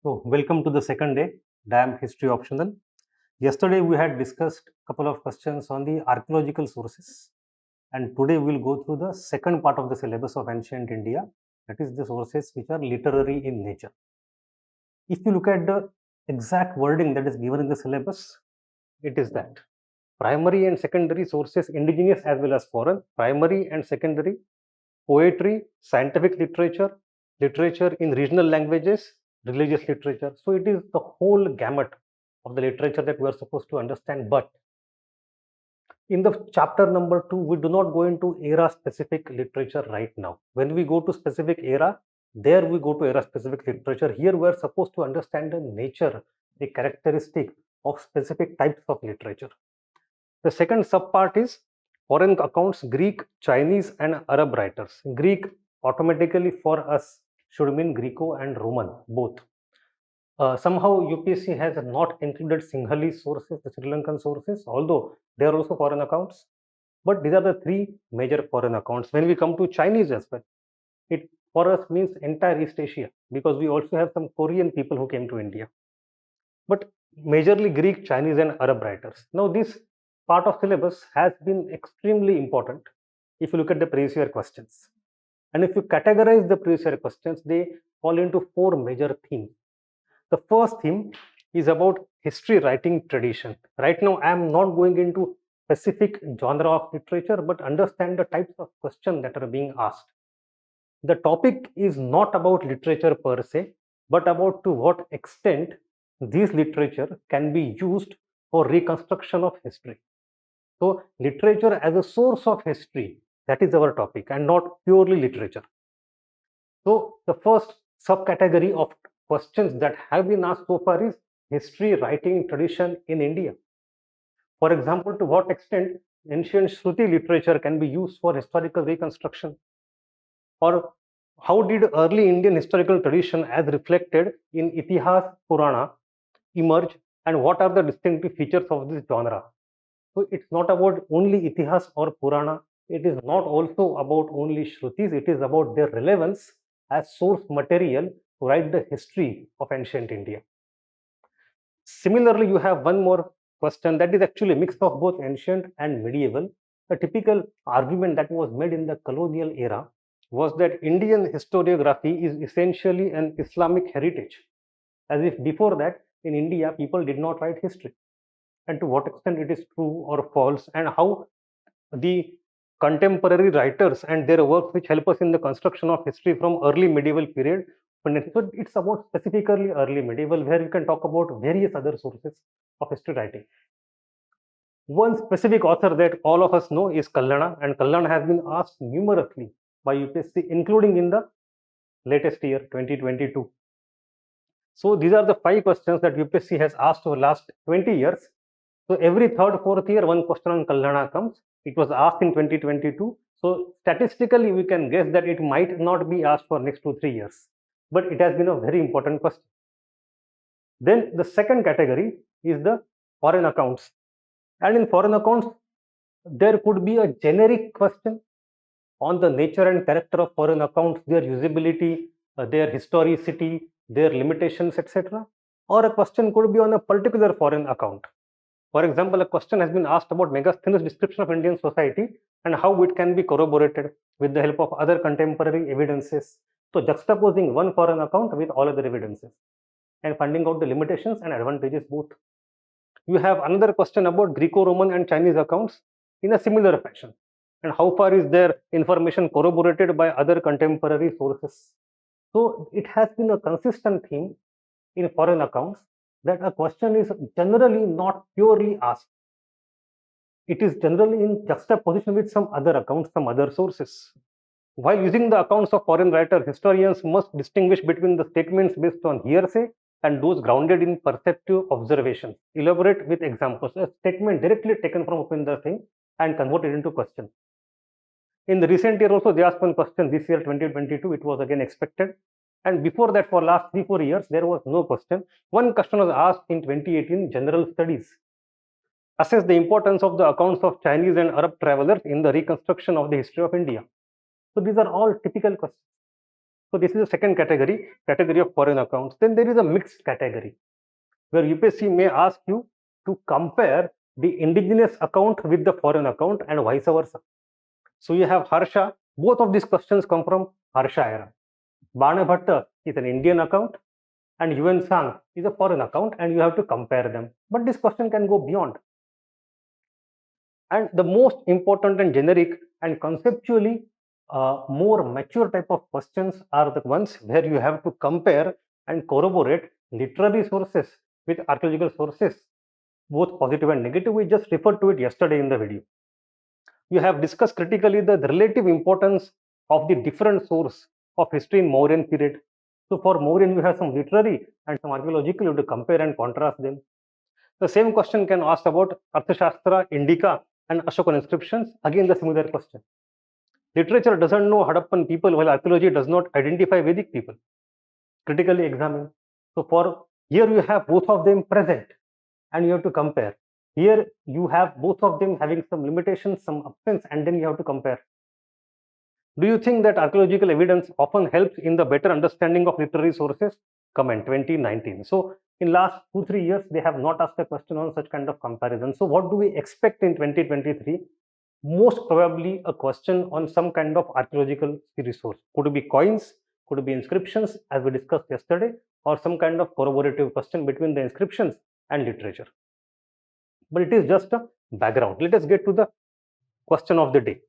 So, welcome to the second day, damn history optional. Yesterday we had discussed a couple of questions on the archaeological sources, and today we'll go through the second part of the syllabus of ancient India, that is the sources which are literary in nature. If you look at the exact wording that is given in the syllabus, it is that primary and secondary sources, indigenous as well as foreign, primary and secondary, poetry, scientific literature, literature in regional languages, religious literature. So it is the whole gamut of the literature that we are supposed to understand. But in the chapter number 2, we do not go into era specific literature right now. When we go to specific era, there we go to era specific literature. Here we are supposed to understand the nature, the characteristic of specific types of literature. The second subpart is foreign accounts, Greek, Chinese, and Arab writers. Greek automatically for us should mean Greco and Roman, both. Somehow UPSC has not included Sinhalese sources, the Sri Lankan sources, although they are also foreign accounts. But these are the three major foreign accounts. When we come to Chinese as well, it for us means entire East Asia, because we also have some Korean people who came to India. But majorly Greek, Chinese, and Arab writers. Now, this part of syllabus has been extremely important if you look at the previous year questions. And if you categorize the previous year questions, they fall into four major themes. The first theme is about history writing tradition. Right now, I am not going into specific genre of literature, but understand the types of questions that are being asked. The topic is not about literature per se, but about to what extent this literature can be used for reconstruction of history. So, literature as a source of history, that is our topic, and not purely literature. So, the first subcategory of questions that have been asked so far is history writing tradition in India. For example, to what extent ancient Shruti literature can be used for historical reconstruction? Or how did early Indian historical tradition as reflected in Itihas Purana emerge, and what are the distinctive features of this genre? So it's not about only Itihas or Purana, it is not also about only Shrutis, it is about their relevance as source material to write the history of ancient India. Similarly, you have one more question that is actually a mix of both ancient and medieval. A typical argument that was made in the colonial era was that Indian historiography is essentially an Islamic heritage, as if before that in India people did not write history, and to what extent it is true or false, and how the contemporary writers and their works which help us in the construction of history from early medieval period. So it's about specifically early medieval, where you can talk about various other sources of history writing. One specific author that all of us know is Kallana, and Kallana has been asked numerously by UPSC, including in the latest year 2022. So these are the 5 questions that UPSC has asked over last 20 years. So every third, fourth year, one question on Kallana comes. It was asked in 2022. So statistically, we can guess that it might not be asked for next 2-3 years, but it has been a very important question. Then the second category is the foreign accounts. And in foreign accounts, there could be a generic question on the nature and character of foreign accounts, their usability, their historicity, their limitations, etc. Or a question could be on a particular foreign account. For example, a question has been asked about Megasthenes' description of Indian society and how it can be corroborated with the help of other contemporary evidences. So, juxtaposing one foreign account with all other evidences and finding out the limitations and advantages both. You have another question about Greco-Roman and Chinese accounts in a similar fashion, and how far is their information corroborated by other contemporary sources. So, it has been a consistent theme in foreign accounts that a question is generally not purely asked. It is generally in juxtaposition with some other accounts, some other sources. While using the accounts of foreign writers, historians must distinguish between the statements based on hearsay and those grounded in perceptive observations. Elaborate with examples. A statement directly taken from Upinder Singh and converted into question. In the recent year also, they asked one question. This year, 2022, it was again expected. And before that, for last 3-4 years, there was no question. One question was asked in 2018, general studies. Assess the importance of the accounts of Chinese and Arab travelers in the reconstruction of the history of India. So these are all typical questions. So this is the second category of foreign accounts. Then there is a mixed category where UPSC may ask you to compare the indigenous account with the foreign account and vice versa. So you have Harsha. Both of these questions come from Harsha era. Banabhatta is an Indian account and Yuan Sang is a foreign account, and you have to compare them. But this question can go beyond. And the most important and generic and conceptually more mature type of questions are the ones where you have to compare and corroborate literary sources with archaeological sources, both positive and negative. We just referred to it yesterday in the video. You have discussed critically the relative importance of the different source of history in Mauryan period. So for Mauryan, you have some literary and some archaeological. You have to compare and contrast them. The same question can ask about Arthashastra, Indica, and Ashokan inscriptions. Again, the similar question. Literature doesn't know Harappan people, while archaeology does not identify Vedic people. Critically examine. So for here you have both of them present, and you have to compare. Here you have both of them having some limitations, some absence, and then you have to compare. Do you think that archaeological evidence often helps in the better understanding of literary sources? Comment 2019. So in last 2-3 years, they have not asked a question on such kind of comparison. So what do we expect in 2023? Most probably a question on some kind of archaeological resource. Could it be coins, could it be inscriptions, as we discussed yesterday, or some kind of corroborative question between the inscriptions and literature. But it is just a background. Let us get to the question of the day.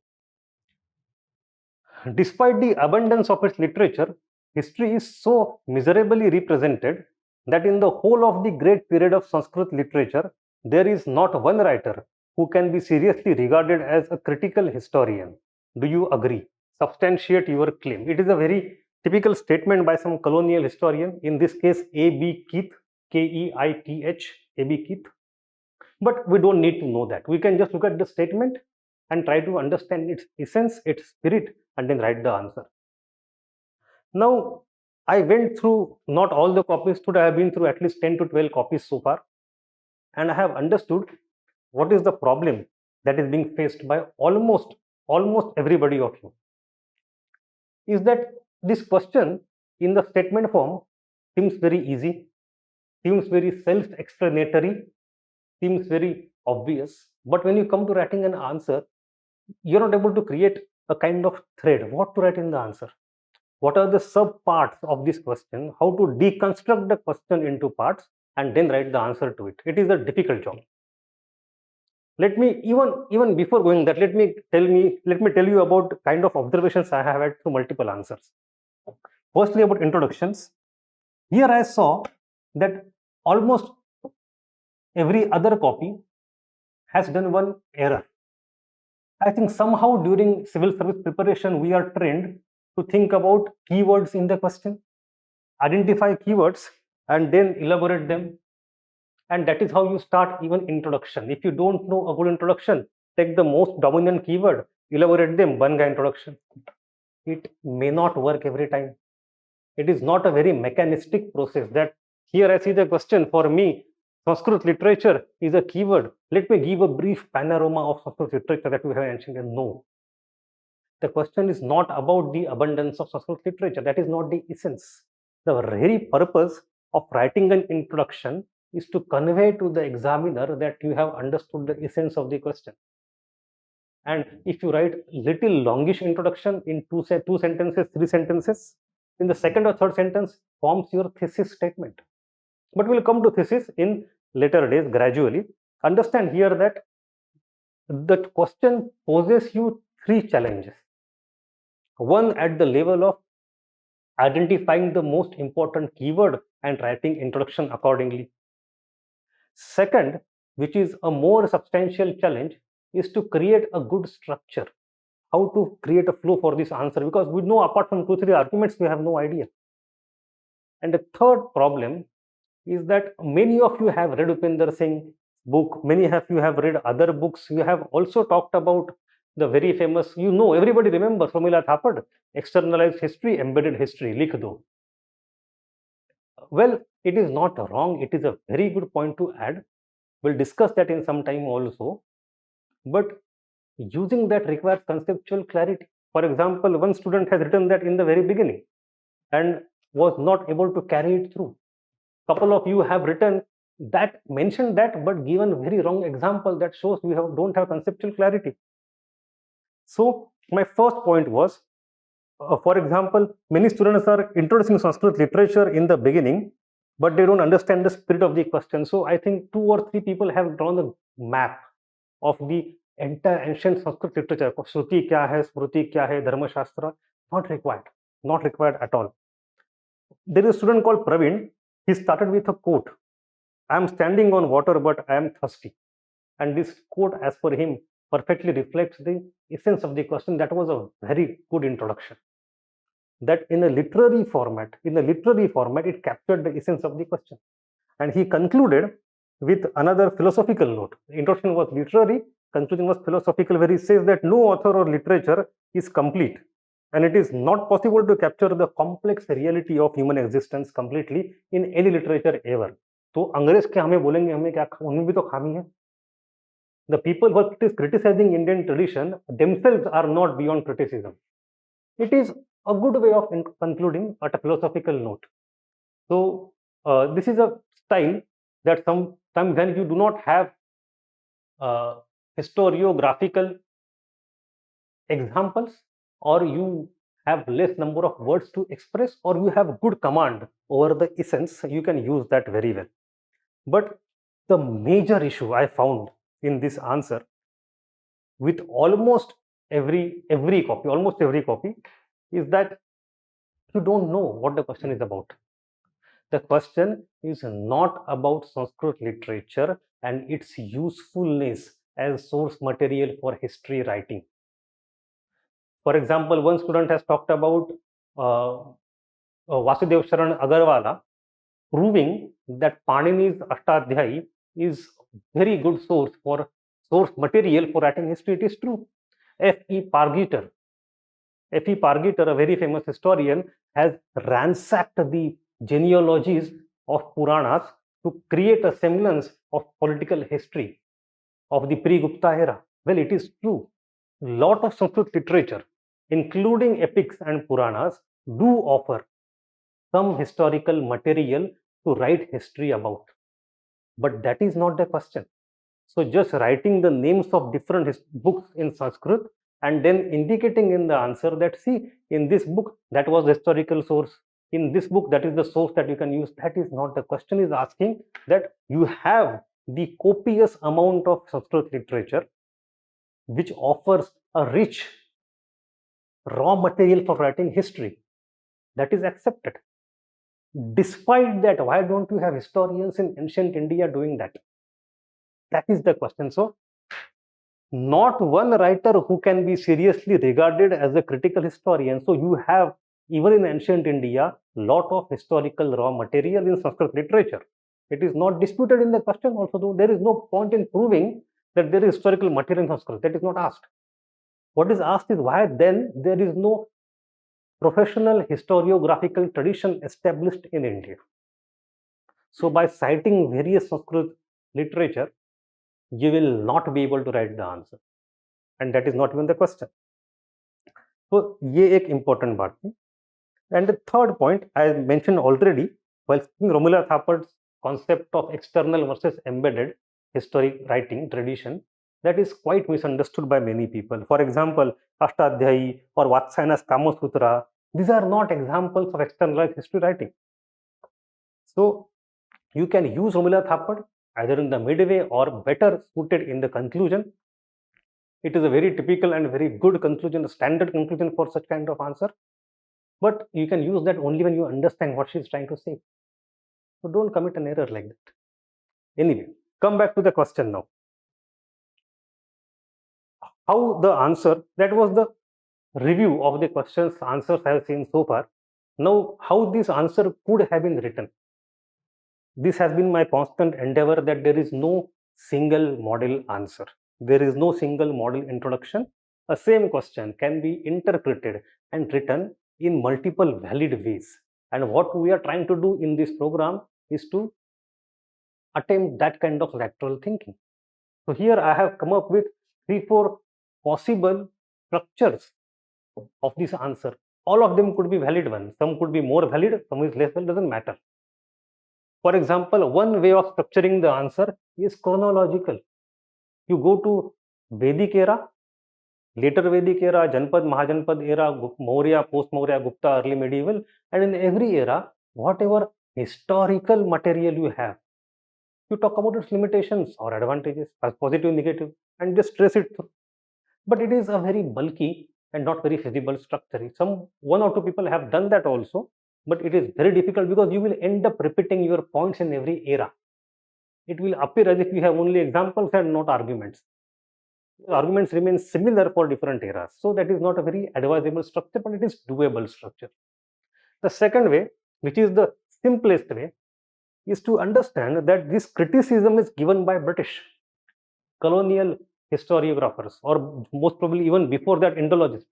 Despite the abundance of its literature, history is so miserably represented that in the whole of the great period of Sanskrit literature, there is not one writer who can be seriously regarded as a critical historian. Do you agree? Substantiate your claim. It is a very typical statement by some colonial historian, in this case A.B. Keith, Keith, A.B. Keith. But we don't need to know that. We can just look at the statement and try to understand its essence, its spirit, and then write the answer. Now, I went through not all the copies today. I have been through at least 10 to 12 copies so far, and I have understood what is the problem that is being faced by almost everybody of you. Is that this question in the statement form seems very easy, seems very self-explanatory, seems very obvious, but when you come to writing an answer, you're not able to create a kind of thread. What to write in the answer? What are the sub parts of this question? How to deconstruct the question into parts and then write the answer to it? It is a difficult job. Let me even before going that, let me tell you about kind of observations I have had through multiple answers. Firstly, about introductions. Here I saw that almost every other copy has done one error. I think somehow during civil service preparation, we are trained to think about keywords in the question, identify keywords, and then elaborate them. And that is how you start even introduction. If you don't know a good introduction, take the most dominant keyword, elaborate them, one guy introduction. It may not work every time. It is not a very mechanistic process that here I see the question for me, Sanskrit literature is a keyword. Let me give a brief panorama of Sanskrit literature that we have mentioned. No. The question is not about the abundance of Sanskrit literature. That is not the essence. The very purpose of writing an introduction is to convey to the examiner that you have understood the essence of the question. And if you write little longish introduction in two sentences, 3 sentences, in the second or third sentence forms your thesis statement. But we'll come to thesis in later days gradually. Understand here that the question poses you 3 challenges. One, at the level of identifying the most important keyword and writing introduction accordingly. Second, which is a more substantial challenge, is to create a good structure. How to create a flow for this answer, because we know apart from 2-3 arguments, we have no idea. And the third problem is that many of you have read Upender Singh's book, many of you have read other books, you have also talked about the very famous, everybody remembers Pramila Thapad, externalized history, embedded history, likh do. Well, it is not wrong, it is a very good point to add. We'll discuss that in some time also, but using that requires conceptual clarity. For example, one student has written that in the very beginning, and was not able to carry it through. Couple of you have written that, mentioned that, but given very wrong example that shows we don't have conceptual clarity. So my first point was, for example, many students are introducing Sanskrit literature in the beginning, but they don't understand the spirit of the question. So I think 2 or 3 people have drawn a map of the entire ancient Sanskrit literature. Shruti kya hai, Smruti kya hai, Dharma Shastra, not required, not required at all. There is a student called Praveen. He started with a quote: "I am standing on water, but I am thirsty." And this quote, as per him, perfectly reflects the essence of the question. That was a very good introduction. That in a literary format, it captured the essence of the question. And he concluded with another philosophical note. The introduction was literary, conclusion was philosophical, where he says that no author or literature is complete, and it is not possible to capture the complex reality of human existence completely in any literature ever. तो अंग्रेज के हमें बोलेंगे, हमें क्या, उनमें भी तो खामी है. The people who are criticizing Indian tradition themselves are not beyond criticism. It is a good way of concluding at a philosophical note. So this is a style that sometimes when you do not have historiographical examples, or you have less number of words to express, or you have good command over the essence, you can use that very well. But the major issue I found in this answer with almost every copy is that you don't know what the question is about. The question is not about Sanskrit literature and its usefulness as source material for history writing. For example, one student has talked about Vasudev Sharan Agarwala, proving that Panini's Ashtadhyayi is very good source material for writing history. It is true. F.E. Pargeter, a very famous historian, has ransacked the genealogies of Puranas to create a semblance of political history of the pre-Gupta era. Well, it is true. Lot of Sanskrit literature, including epics and Puranas, do offer some historical material to write history about. But that is not the question. So just writing the names of different books in Sanskrit and then indicating in the answer that, see, in this book, that was the historical source. In this book, that is the source that you can use. That is not the question. Is asking that you have the copious amount of Sanskrit literature which offers a rich raw material for writing history. That is accepted. Despite that, why don't you have historians in ancient India doing that? That is the question. So, not one writer who can be seriously regarded as a critical historian. So, you have, even in ancient India, lot of historical raw material in Sanskrit literature. It is not disputed in the question also, though there is no point in proving that there is historical material in Sanskrit. That is not asked. What is asked is why then there is no professional historiographical tradition established in India. So by citing various Sanskrit literature, you will not be able to write the answer, and that is not even the question. So ये एक important बात थी. And the third point I mentioned already while speaking Romila Thapar's concept of external versus embedded historic writing tradition, that is quite misunderstood by many people. For example, Ashtadhyayi or Vatsayana's Kama Sutra, these are not examples of externalized history writing. So you can use Romila Thapar either in the midway or better suited in the conclusion. It is a very typical and very good conclusion, a standard conclusion for such kind of answer. But you can use that only when you understand what she is trying to say. So don't commit an error like that. Anyway, come back to the question now. How the answer, that was the review of the questions, answers I have seen so far. Now, how this answer could have been written. This has been my constant endeavor, that there is no single model answer. There is no single model introduction. A same question can be interpreted and written in multiple valid ways. And what we are trying to do in this program is to attempt that kind of lateral thinking. So here I have come up with 3-4 possible structures of this answer, all of them could be valid ones. Some could be more valid, some is less valid, doesn't matter. For example, one way of structuring the answer is chronological. You go to Vedic era, later Vedic era, Janpad, Mahajanpad era, Maurya, post-Maurya, Gupta, early medieval, and in every era, whatever historical material you have, you talk about its limitations or advantages, as positive, negative, and just trace it through. But it is a very bulky and not very feasible structure. Some one or two people have done that also, but it is very difficult because you will end up repeating your points in every era. It will appear as if you have only examples and not arguments. Arguments remain similar for different eras. So that is not a very advisable structure, but it is doable structure. The second way, which is the simplest way, is to understand that this criticism is given by British colonial historiographers, or most probably even before that, Indologists.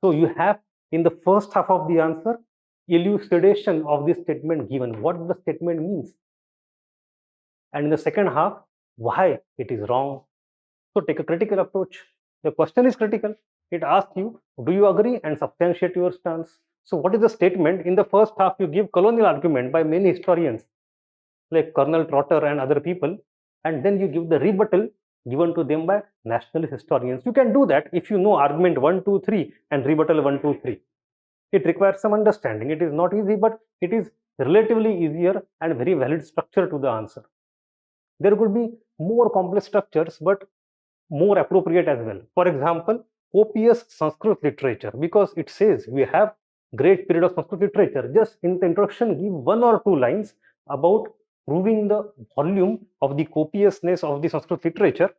So you have in the first half of the answer elucidation of this statement given, what the statement means, and in the second half, why it is wrong. So take a critical approach. The question is critical. It asks you, do you agree, and substantiate your stance. So what is the statement? In the first half, you give colonial argument by many historians like Colonel Trotter and other people, and then you give the rebuttal given to them by nationalist historians. You can do that if you know argument 1, 2, 3 and rebuttal 1, 2, 3. It requires some understanding. It is not easy, but it is relatively easier and very valid structure to the answer. There could be more complex structures, but more appropriate as well. For example, copious Sanskrit literature, because it says we have great period of Sanskrit literature. Just in the introduction, give 1 or 2 lines about proving the volume of the copiousness of the Sanskrit literature,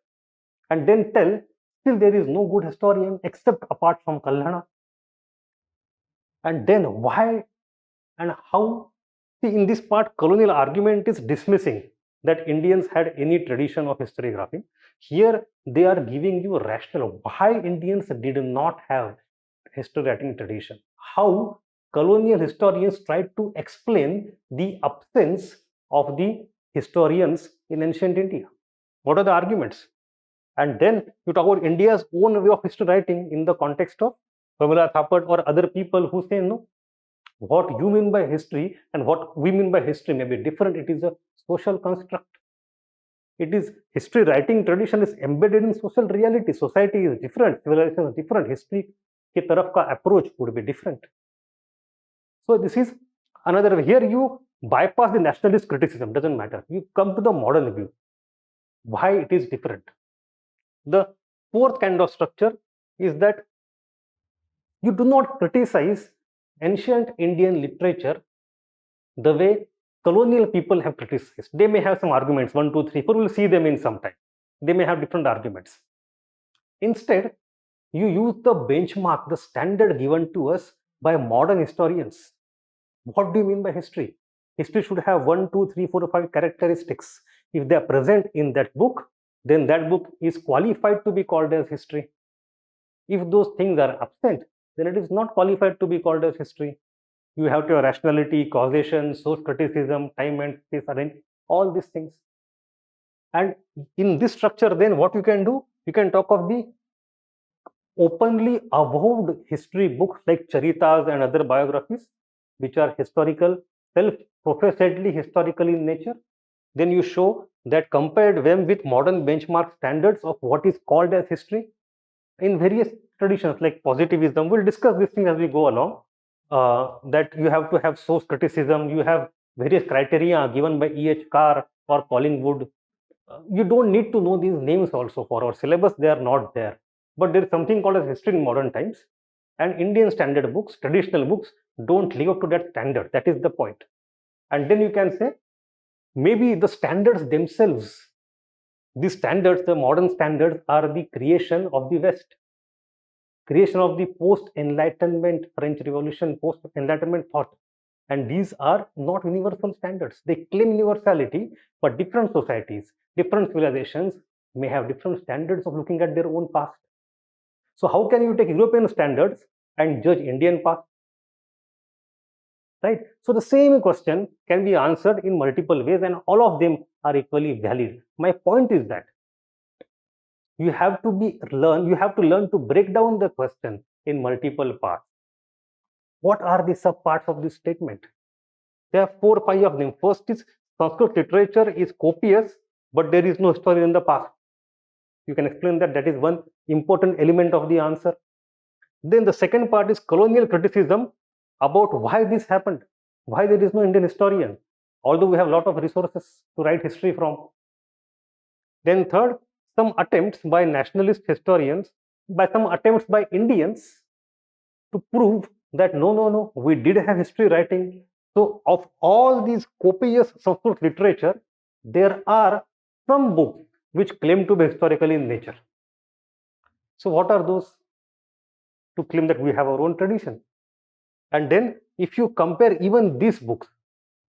and then tell still there is no good historian except apart from Kallana. And then why and how? See, in this part, colonial argument is dismissing that Indians had any tradition of historiography. Here, they are giving you a rationale why Indians did not have history writing tradition. How colonial historians tried to explain the absence of the historians in ancient India. What are the arguments? And then you talk about India's own way of history writing in the context of Pamela Thapar or other people who say, no, what you mean by history and what we mean by history may be different. It is a social construct. It is history writing tradition is embedded in social reality. Society is different, civilization is different, history ke taraf ka approach would be different. So this is another way. Here you bypass the nationalist criticism, doesn't matter. You come to the modern view, why it is different. The fourth kind of structure is that you do not criticize ancient Indian literature the way colonial people have criticized. They may have some arguments, 1, 2, 3, 4, we'll see them in some time. They may have different arguments. Instead, you use the benchmark, the standard given to us by modern historians. What do you mean by history? History should have 1, 2, 3, 4, 5 characteristics. If they are present in that book, then that book is qualified to be called as history. If those things are absent, then it is not qualified to be called as history. You have to have rationality, causation, source criticism, time and space arrangement, all these things. And in this structure, then what you can do? You can talk of the openly avowed history books like Charitas and other biographies, which are historical, self-professedly historical in nature. Then you show that compared them with modern benchmark standards of what is called as history in various traditions like positivism. We'll discuss this thing as we go along. That you have to have source criticism, you have various criteria given by E.H. Carr or Collingwood. You don't need to know these names also for our syllabus, they are not there. But there is something called as history in modern times, and Indian standard books, traditional books, don't live up to that standard. That is the point. And then you can say, maybe the standards themselves, these standards, the modern standards, are the creation of the West. Creation of the post-Enlightenment French Revolution, post-Enlightenment thought. And these are not universal standards. They claim universality, but different societies, different civilizations may have different standards of looking at their own past. So how can you take European standards and judge Indian past? Right? So the same question can be answered in multiple ways, and all of them are equally valid. My point is that you have to learn to break down the question in multiple parts. What are the sub parts of this statement? There are 4 or 5 of them. First is Sanskrit literature is copious, but there is no history in the past. You can explain that. That is one important element of the answer. Then the second part is colonial criticism about why this happened, why there is no Indian historian, although we have a lot of resources to write history from. Then third, some attempts by nationalist historians, by some attempts by Indians to prove that no, we did have history writing. So of all these copious Sanskrit literature, there are some books which claim to be historical in nature. So what are those? To claim that we have our own tradition. And then if you compare even these books,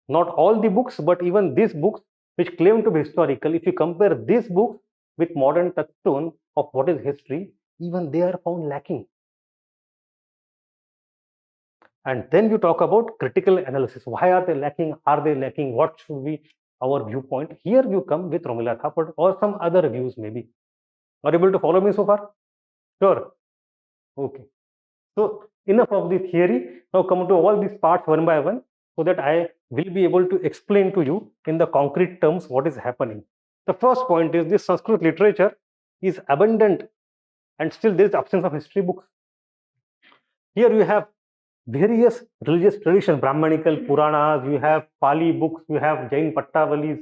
not all the books, but even these books which claim to be historical, if you compare these books with modern touchstone of what is history, even they are found lacking. And then you talk about critical analysis. Why are they lacking? Are they lacking? What should be our viewpoint? Here you come with Romila Thapar or some other views maybe. Are you able to follow me so far? Sure. Okay. So enough of the theory. Now come to all these parts one by one, so that I will be able to explain to you in the concrete terms what is happening. The first point is this Sanskrit literature is abundant and still there is absence of history books. Here you have various religious traditions, Brahmanical Puranas, you have Pali books, you have Jain Pattavalis,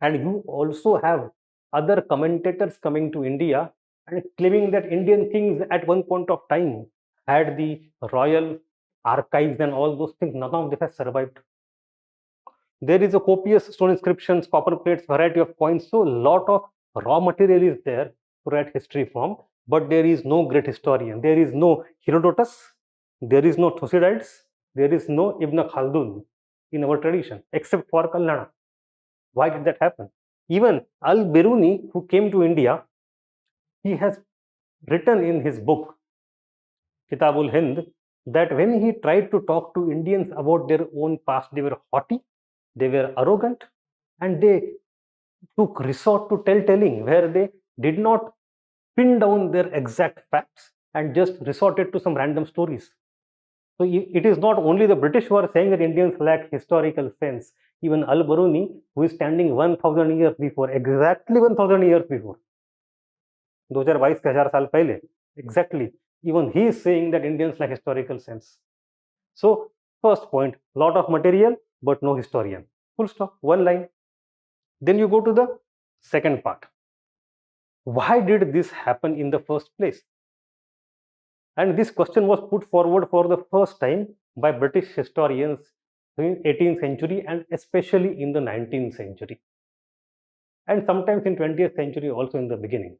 and you also have other commentators coming to India and claiming that Indian kings at one point of time had the royal archives and all those things. None of this has survived. There is a copious stone inscriptions, copper plates, variety of coins. So a lot of raw material is there to write history from, but there is no great historian. There is no Herodotus, there is no Thucydides, there is no Ibn Khaldun in our tradition, except for Kalnana. Why did that happen? Even Al-Biruni, who came to India, he has written in his book, Kitabul Hind, that when he tried to talk to Indians about their own past, they were haughty, they were arrogant, and they took resort to tell-telling, where they did not pin down their exact facts and just resorted to some random stories. So it is not only the British who are saying that Indians lack historical sense. Even Al-Biruni, who is standing 1000 years before, exactly 1000 years before, 2022 के 1000 साल पहले, exactly, even he is saying that Indians lack historical sense. So first point, lot of material but no historian, full stop, one line. Then you go to the second part. Why did this happen in the first place? And this question was put forward for the first time by British historians in 18th century and especially in the 19th century, and sometimes in 20th century also in the beginning.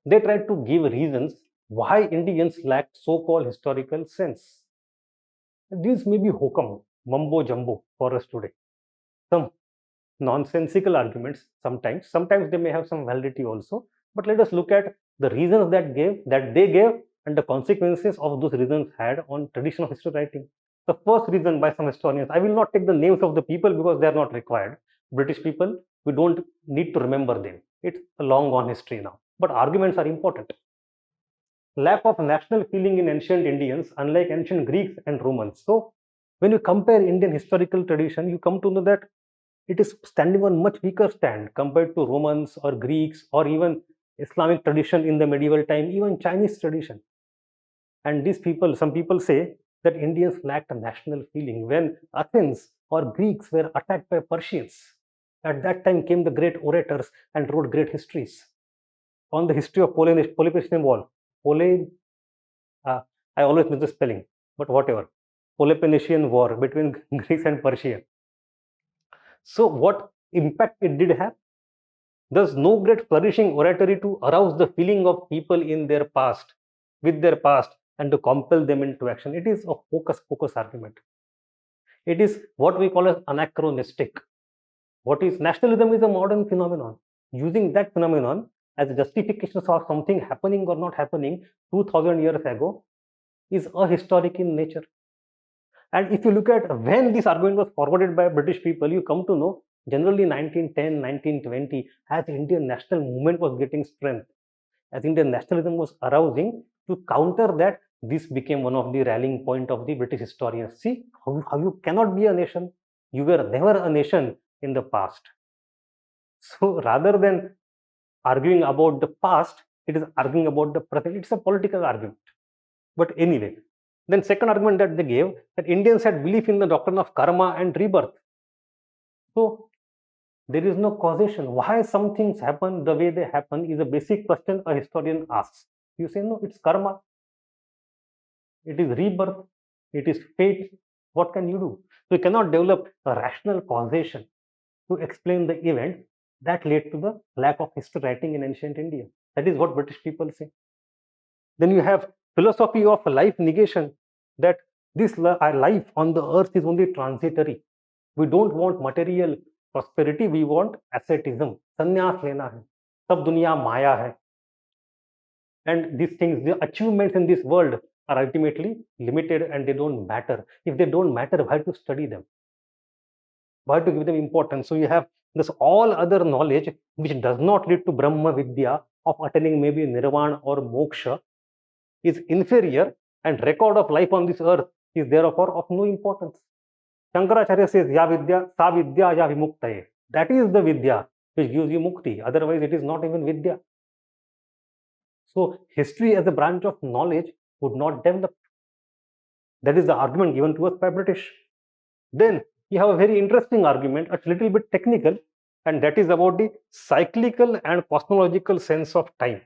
They tried to give reasons why Indians lacked so-called historical sense. These may be hokum, mumbo jumbo for us today. Some nonsensical arguments sometimes. Sometimes they may have some validity also. But let us look at the reasons that they gave and the consequences of those reasons had on traditional history writing. The first reason by some historians, I will not take the names of the people because they are not required. British people, we don't need to remember them. It's a long gone history now. But arguments are important. Lack of national feeling in ancient Indians, unlike ancient Greeks and Romans. So when you compare Indian historical tradition, you come to know that it is standing on much weaker stand compared to Romans or Greeks or even Islamic tradition in the medieval time, even Chinese tradition. And these people, some people say that Indians lacked a national feeling. When Athens or Greeks were attacked by Persians, at that time came the great orators and wrote great histories on the history of Peloponnesian War. I always miss the spelling, but whatever. Peloponnesian War between Greeks and Persia. So what impact it did have? There's no great flourishing oratory to arouse the feeling of people in their past, with their past, and to compel them into action. It is a hocus pocus argument. It is what we call as anachronistic. What is nationalism is a modern phenomenon. Using that phenomenon as a justification for something happening or not happening 2000 years ago is ahistoric in nature. And if you look at when this argument was forwarded by British people, you come to know generally 1910, 1920, as Indian national movement was getting strength, as Indian nationalism was arousing, to counter that, This became one of the rallying point of the British historians. See how you cannot be a nation. You were never a nation in the past. So rather than arguing about the past, it is arguing about the present. It's a political argument. But anyway, then second argument that they gave, that Indians had belief in the doctrine of karma and rebirth. So there is no causation. Why some things happen the way they happen is a basic question a historian asks. You say, no, it's karma, it is rebirth, it is fate. What can you do? So you cannot develop a rational causation to explain the event that led to the lack of history writing in ancient India. That is what British people say. Then you have philosophy of life negation, that this life on the earth is only transitory. We don't want material prosperity, we want asceticism. Sannyas lena hai. Sab duniya maya hai. And these things, the achievements in this world are ultimately limited and they don't matter. If they don't matter, why to study them? Why to give them importance? So you have this all other knowledge which does not lead to Brahma Vidya of attaining maybe Nirvana or Moksha is inferior, and record of life on this earth is therefore of no importance. Shankaracharya says, Ya Vidya, Sa Vidya, Ya Vimuktaye. That is the Vidya which gives you Mukti. Otherwise, it is not even Vidya. So, history as a branch of knowledge would not develop. That is the argument given to us by British. Then you have a very interesting argument, a little bit technical, and that is about the cyclical and cosmological sense of time.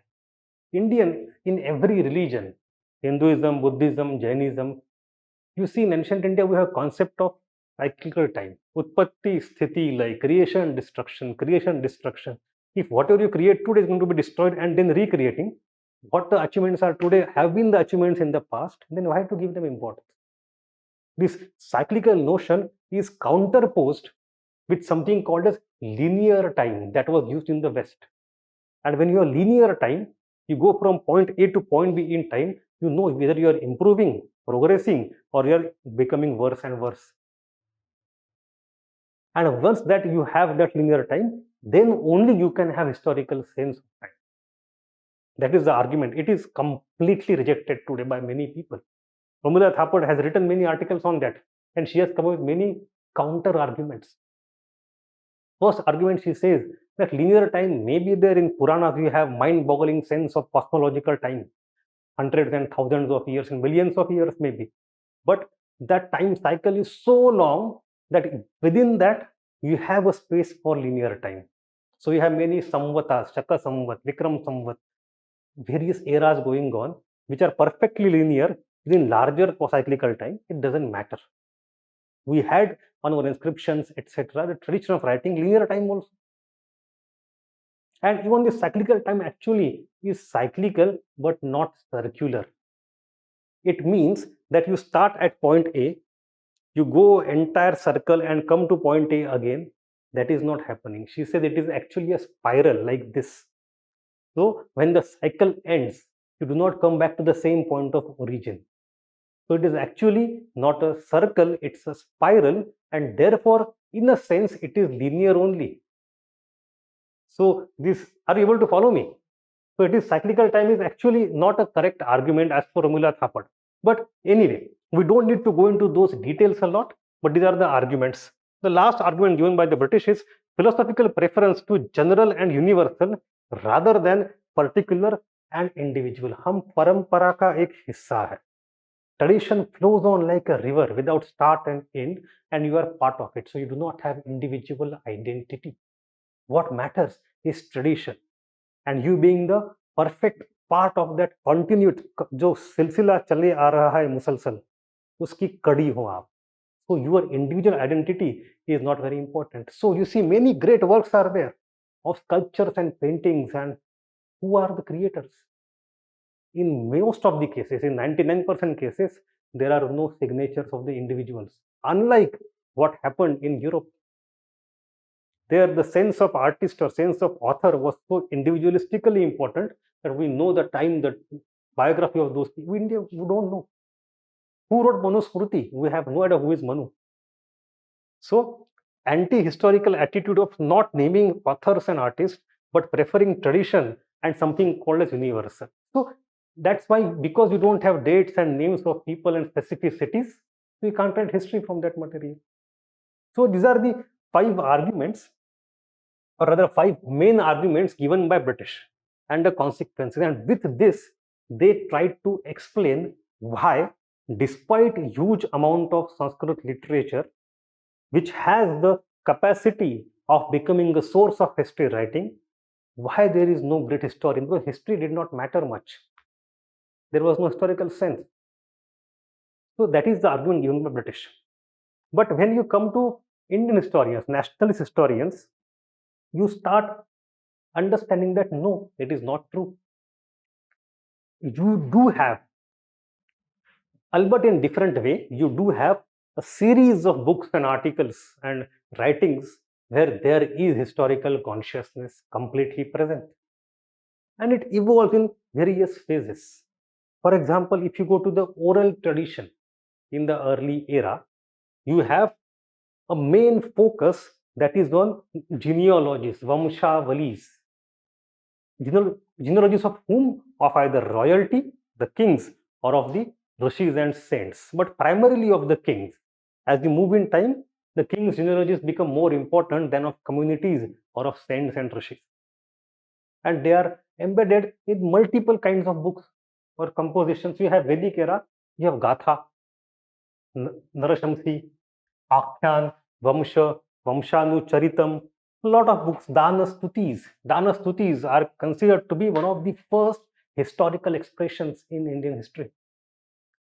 Indian, in every religion, Hinduism, Buddhism, Jainism, you see in ancient India we have concept of cyclical time. Utpatti, sthiti, like creation, destruction, creation, destruction. If whatever you create today is going to be destroyed and then recreating, what the achievements are today have been the achievements in the past, then why to give them importance? This cyclical notion is counterposed with something called as linear time that was used in the West. And when you have linear time, you go from point A to point B in time, you know whether you are improving, progressing, or you are becoming worse and worse. And once that you have that linear time, then only you can have historical sense of time. That is the argument. It is completely rejected today by many people. Romila Thapar has written many articles on that, and she has come up with many counter arguments. First argument, she says that linear time may be there in Puranas. We have mind-boggling sense of cosmological time, hundreds and thousands of years and millions of years maybe. But that time cycle is so long that within that you have a space for linear time. So you have many samvatas, Shaka Samvat, Vikram Samvat, various eras going on, which are perfectly linear within larger cyclical time. It doesn't matter. We had on our inscriptions, etc., the tradition of writing linear time also. And even the cyclical time actually is cyclical but not circular. It means that you start at point A, you go entire circle and come to point A again. That is not happening. She said it is actually a spiral like this. So when the cycle ends, you do not come back to the same point of origin. So it is actually not a circle, it's a spiral, and therefore, in a sense, it is linear only. So this, are you able to follow me? So it is cyclical time is actually not a correct argument as per Romila Thapar. But anyway, we don't need to go into those details a lot, but these are the arguments. The last argument given by the British is philosophical preference to general and universal rather than particular and individual. हम परंपरा का एक हिस्सा है. Tradition flows on like a river without start and end, and you are part of it. So you do not have individual identity. What matters is tradition, and you being the perfect part of that continued जो सिलसिला चले आ रहा है मुसलसल, उसकी कड़ी हो आप. So your individual identity is not very important. So you see many great works are there of sculptures and paintings, and who are the creators? In most of the cases, in 99% cases, there are no signatures of the individuals. Unlike what happened in Europe, there the sense of artist or sense of author was so individualistically important that we know the time, the biography of those people. In India, we don't know. Who wrote Manusmriti? We have no idea who is Manu. So, anti-historical attitude of not naming authors and artists, but preferring tradition and something called as universal. So, That's why, because you don't have dates and names of people and specific cities, you can't write history from that material. So these are the 5 arguments, or rather 5 main arguments given by British and the consequences. And with this, they tried to explain why, despite huge amount of Sanskrit literature, which has the capacity of becoming a source of history writing, why there is no great historian, because history did not matter much. There was no historical sense. So that is the argument given by British. But when you come to Indian historians, nationalist historians, you start understanding that no, it is not true. You do have, albeit in different way, you do have a series of books and articles and writings where there is historical consciousness completely present. And it evolves in various phases. For example, if you go to the oral tradition in the early era, you have a main focus that is on genealogies, vamshavalis, genealogies of whom? Of either royalty, the kings, or of the rishis and saints, but primarily of the kings. As we move in time, the kings' genealogies become more important than of communities or of saints and rishis. And they are embedded in multiple kinds of books or compositions. You have Vedic era, you have Gatha, Narashamsi, Akhyan, Vamsha, Vamshanucharitam, a lot of books, Danastutis. Danastutis are considered to be one of the first historical expressions in Indian history,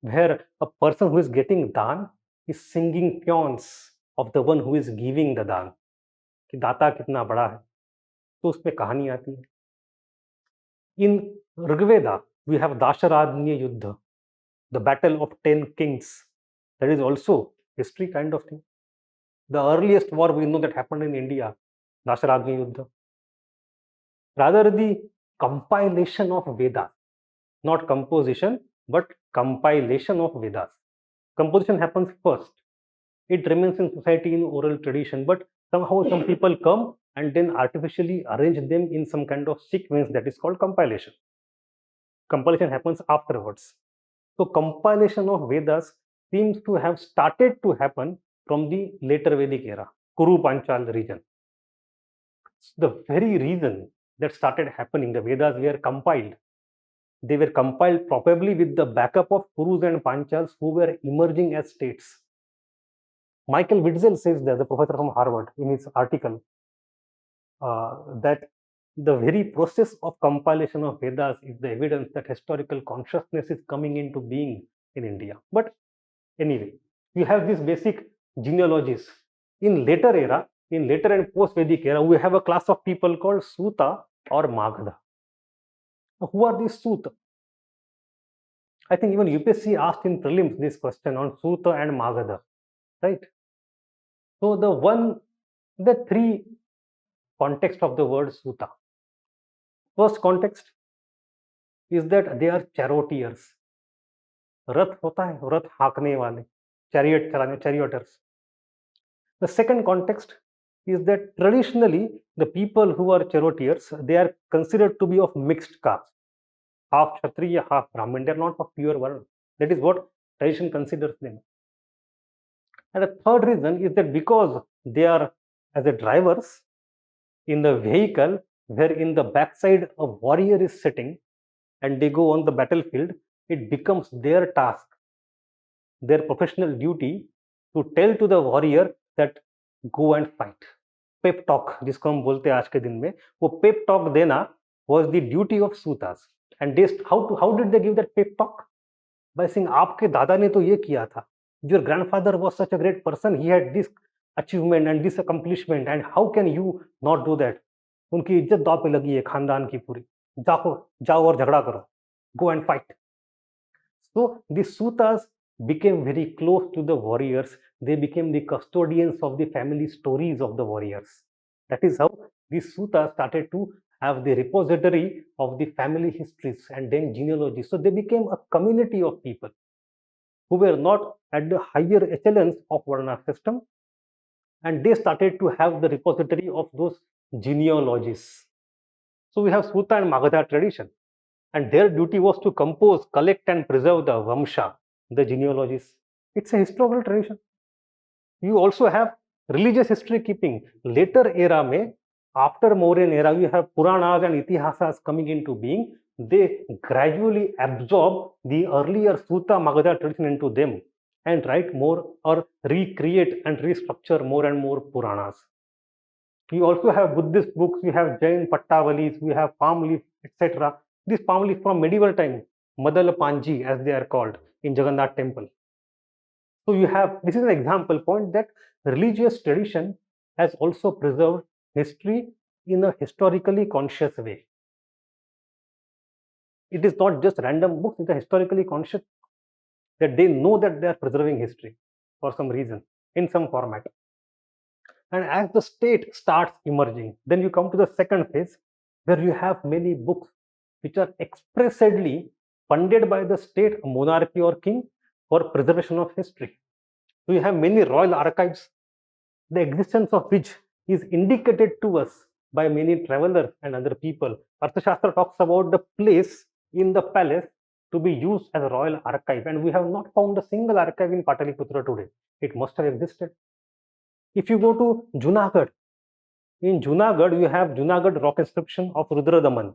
where a person who is getting dan is singing peons of the one who is giving the dan. कि दाता कितना बड़ा है, तो उसमें कहानी आती है. In Rigveda, we have Dasharadnya Yuddha, the battle of 10 kings. That is also history kind of thing. The earliest war we know that happened in India, Dasharadnya Yuddha. Rather, the compilation of Vedas, not composition, but compilation of Vedas. Composition happens first. It remains in society in oral tradition, but somehow some people come and then artificially arrange them in some kind of sequence that is called compilation. Compilation happens afterwards. So compilation of Vedas seems to have started to happen from the later Vedic era, Kuru Panchal region. The very reason that started happening, the Vedas were compiled. They were compiled probably with the backup of Kurus and Panchals who were emerging as states. Michael Witzel says that, the professor from Harvard, in his article, that the very process of compilation of Vedas is the evidence that historical consciousness is coming into being in India. But anyway, we have these basic genealogies. In later era, in later and post-Vedic era, we have a class of people called Suta or Magadha. Who are these Suta? I think even UPSC asked in prelims this question on Suta and Magadha, right? So the three context of the word Suta. First context is that they are charioteers. रथ होता है, रथ हाँकने वाले, chariot चलाने, charioteers. The second context is that traditionally the people who are charioteers, they are considered to be of mixed caste, half Kshatriya, half Brahmin. They are not of pure Varna. That is what tradition considers them. And the third reason is that because they are as a drivers in the vehicle where in the backside a warrior is sitting and they go on the battlefield, it becomes their task, their professional duty to tell to the warrior that go and fight. Pep talk, जिसको हम बोलते हैं आज के दिन में, वो pep talk देना was the duty of Sutas. And they, how did they give that pep talk? By saying, आपके दादा ने तो ये किया था. Your grandfather was such a great person. He had this achievement and this accomplishment. And how can you not do that? उनकी इज्जत दाव पे लगी है खानदान की पूरी. जाओ और झगड़ा करो. Go and fight. So the Sutas became very close to the warriors. They became the custodians of the family stories of the warriors. That is how the Sutas started to have the repository of the family histories and then genealogy. So they became a community of people who were not at the higher echelons of Varna system, and they started to have the repository of those genealogies. So we have Suta and Magadha tradition. and their duty was to compose, collect, and preserve the Vamsha, the genealogies. It's a historical tradition. You also have religious history keeping. Later era mein, after Mauryan era, you have Puranas and Itihasas coming into being. They gradually absorb the earlier Suta Magadha tradition into them and write more or recreate and restructure more and more Puranas. You also have Buddhist books, you have Jain Pattavalis, you have palm leaf, etc. These palm leaf from medieval time, Madal Panji as they are called in Jagannath temple. So you have, this is an example point that religious tradition has also preserved history in a historically conscious way. It is not just random books, it is historically conscious that they know that they are preserving history for some reason in some format. And as the state starts emerging, then you come to the second phase where you have many books which are expressly funded by the state, monarchy, or king for preservation of history. So you have many royal archives, the existence of which is indicated to us by many travelers and other people. Arthashastra talks about the place in the palace to be used as a royal archive, and we have not found a single archive in Pataliputra today. It must have existed. If you go to Junagadh, in Junagadh you have Junagadh rock inscription of Rudradaman.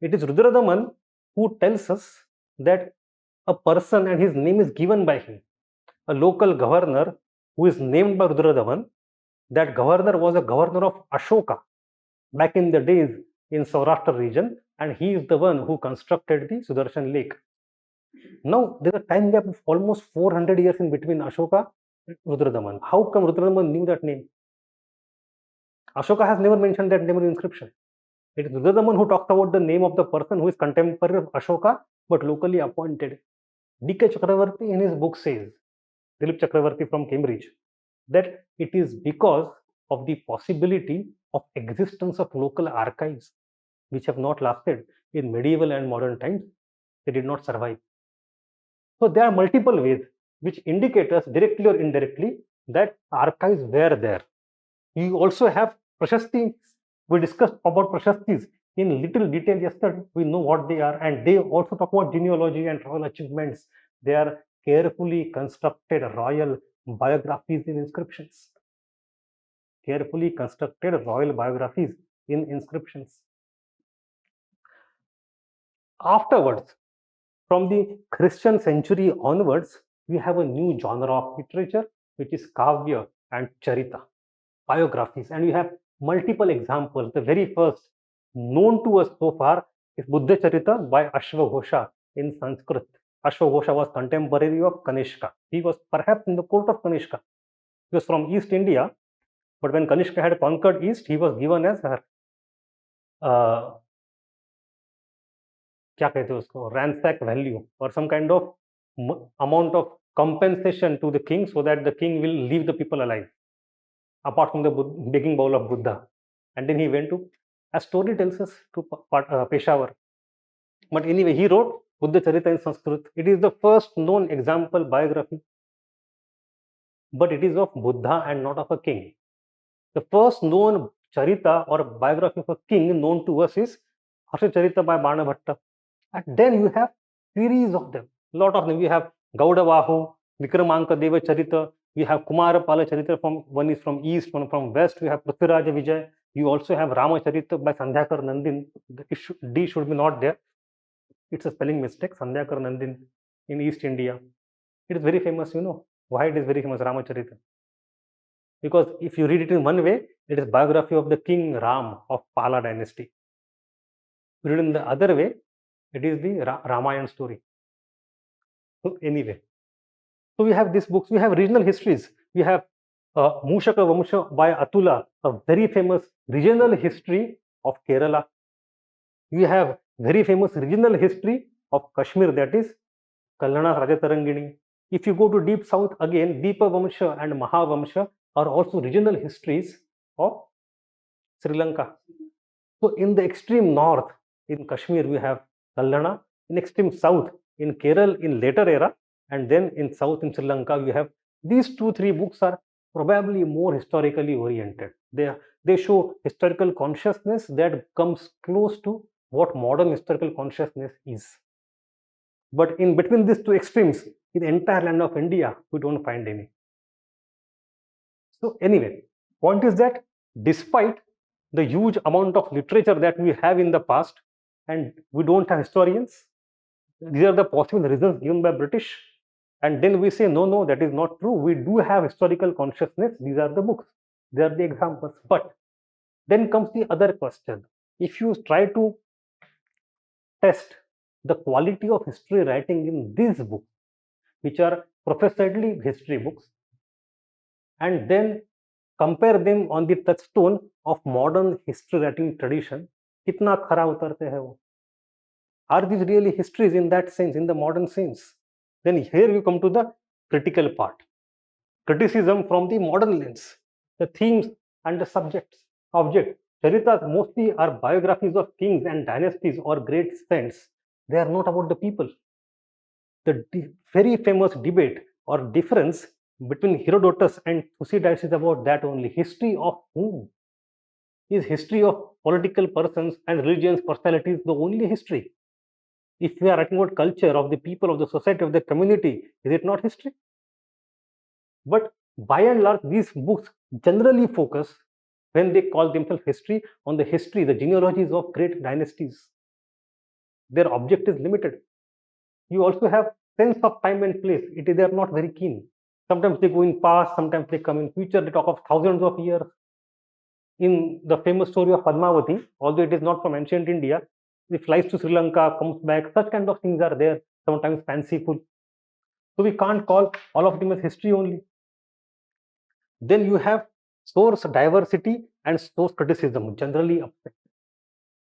It is Rudradaman who tells us that a person and his name is given by him. A local governor who is named by Rudradaman, that governor was a governor of Ashoka back in the days in Saurashtra region, and he is the one who constructed the Sudarshan Lake. Now there is a time gap of almost 400 years in between Ashoka and Rudradaman. How come Rudradaman knew that name? Ashoka has never mentioned that name in the inscription. It is Rudradaman who talks about the name of the person who is contemporary of Ashoka but locally appointed. D.K. Chakravarti in his book says, Dilip Chakravarti from Cambridge, that it is because of the possibility of existence of local archives which have not lasted in medieval and modern times. They did not survive. So there are multiple ways which indicate us directly or indirectly that archives were there. You also have Prashastis. We discussed about Prashastis in little detail yesterday. We know what they are, and they also talk about genealogy and royal achievements. They are carefully constructed royal biographies in inscriptions. Carefully constructed royal biographies in inscriptions. Afterwards, from the Christian century onwards, we have a new genre of literature, which is Kavya and Charita, biographies. And we have multiple examples. The very first known to us so far is Buddha Charita by Ashvaghosha in Sanskrit. Ashvaghosha was contemporary of Kanishka. He was perhaps in the court of Kanishka. He was from East India, but when Kanishka had conquered East, he was given as her क्या कहते हैं उसको, ransack value or some kind of amount of compensation to the king so that the king will leave the people alive, apart from the begging bowl of Buddha. And then he went to, as story tells us, to Peshawar. But anyway, he wrote Buddha Charita in Sanskrit. It is the first known example biography, but it is of Buddha and not of a king. The first known Charita or biography of a king known to us is Harsha Charita by Banabhatta. And then you have series of them, lot of them. You have Gaudavahu, Vikramanka Deva Charita, you have Kumarapala Charita, from one is from east, one from west. You have Prithviraja Vijay. You also have Rama Charita by Sandhyakar Nandin. D should be not there. It's a spelling mistake. Sandhyakar Nandin in East India. It is very famous, you know. Why it is very famous, Rama Charita? Because if you read it in one way, it is biography of the king Ram of Pala dynasty. If you read it in the other way, it is the Ramayana story. So anyway, so we have these books. We have regional histories. We have Mushaka Vamsha by Atula, a very famous regional history of Kerala. We have very famous regional history of Kashmir, that is Kallana's Rajatarangini. If you go to deep south again, Deepa Vamsha and Mahavamsha are also regional histories of Sri Lanka. So in the extreme north, in Kashmir, we have Kallana. In extreme south, in Kerala, in later era, and then in south in Sri Lanka, we have these 2-3 books are probably more historically oriented. They show historical consciousness that comes close to what modern historical consciousness is. But in between these two extremes, in the entire land of India, we don't find any. So anyway, point is that despite the huge amount of literature that we have in the past, and we don't have historians, these are the possible reasons given by British. And then we say, no, that is not true. We do have historical consciousness. These are the books. They are the examples. But then comes the other question. If you try to test the quality of history writing in these books, which are professedly history books, and then compare them on the touchstone of modern history writing tradition, kitna khara utarte hai wo? Are these really histories in that sense, in the modern sense? Then here you come to the critical part. Criticism from the modern lens. The themes and the subjects. Object. Charitas mostly are biographies of kings and dynasties or great saints. They are not about the people. The very famous debate or difference between Herodotus and Thucydides is about that only. History of whom? Is history of political persons and religions, personalities the only history? If we are writing about culture of the people, of the society, of the community, is it not history? But by and large, these books generally focus, when they call themselves history, on the history, the genealogies of great dynasties. Their object is limited. You also have sense of time and place. They are not very keen. Sometimes they go in past, sometimes they come in future. They talk of thousands of years. In the famous story of Padmavati, although it is not from ancient India, it flies to Sri Lanka, comes back. Such kind of things are there. Sometimes fanciful. So we can't call all of them as history only. Then you have source diversity and source criticism, generally upset.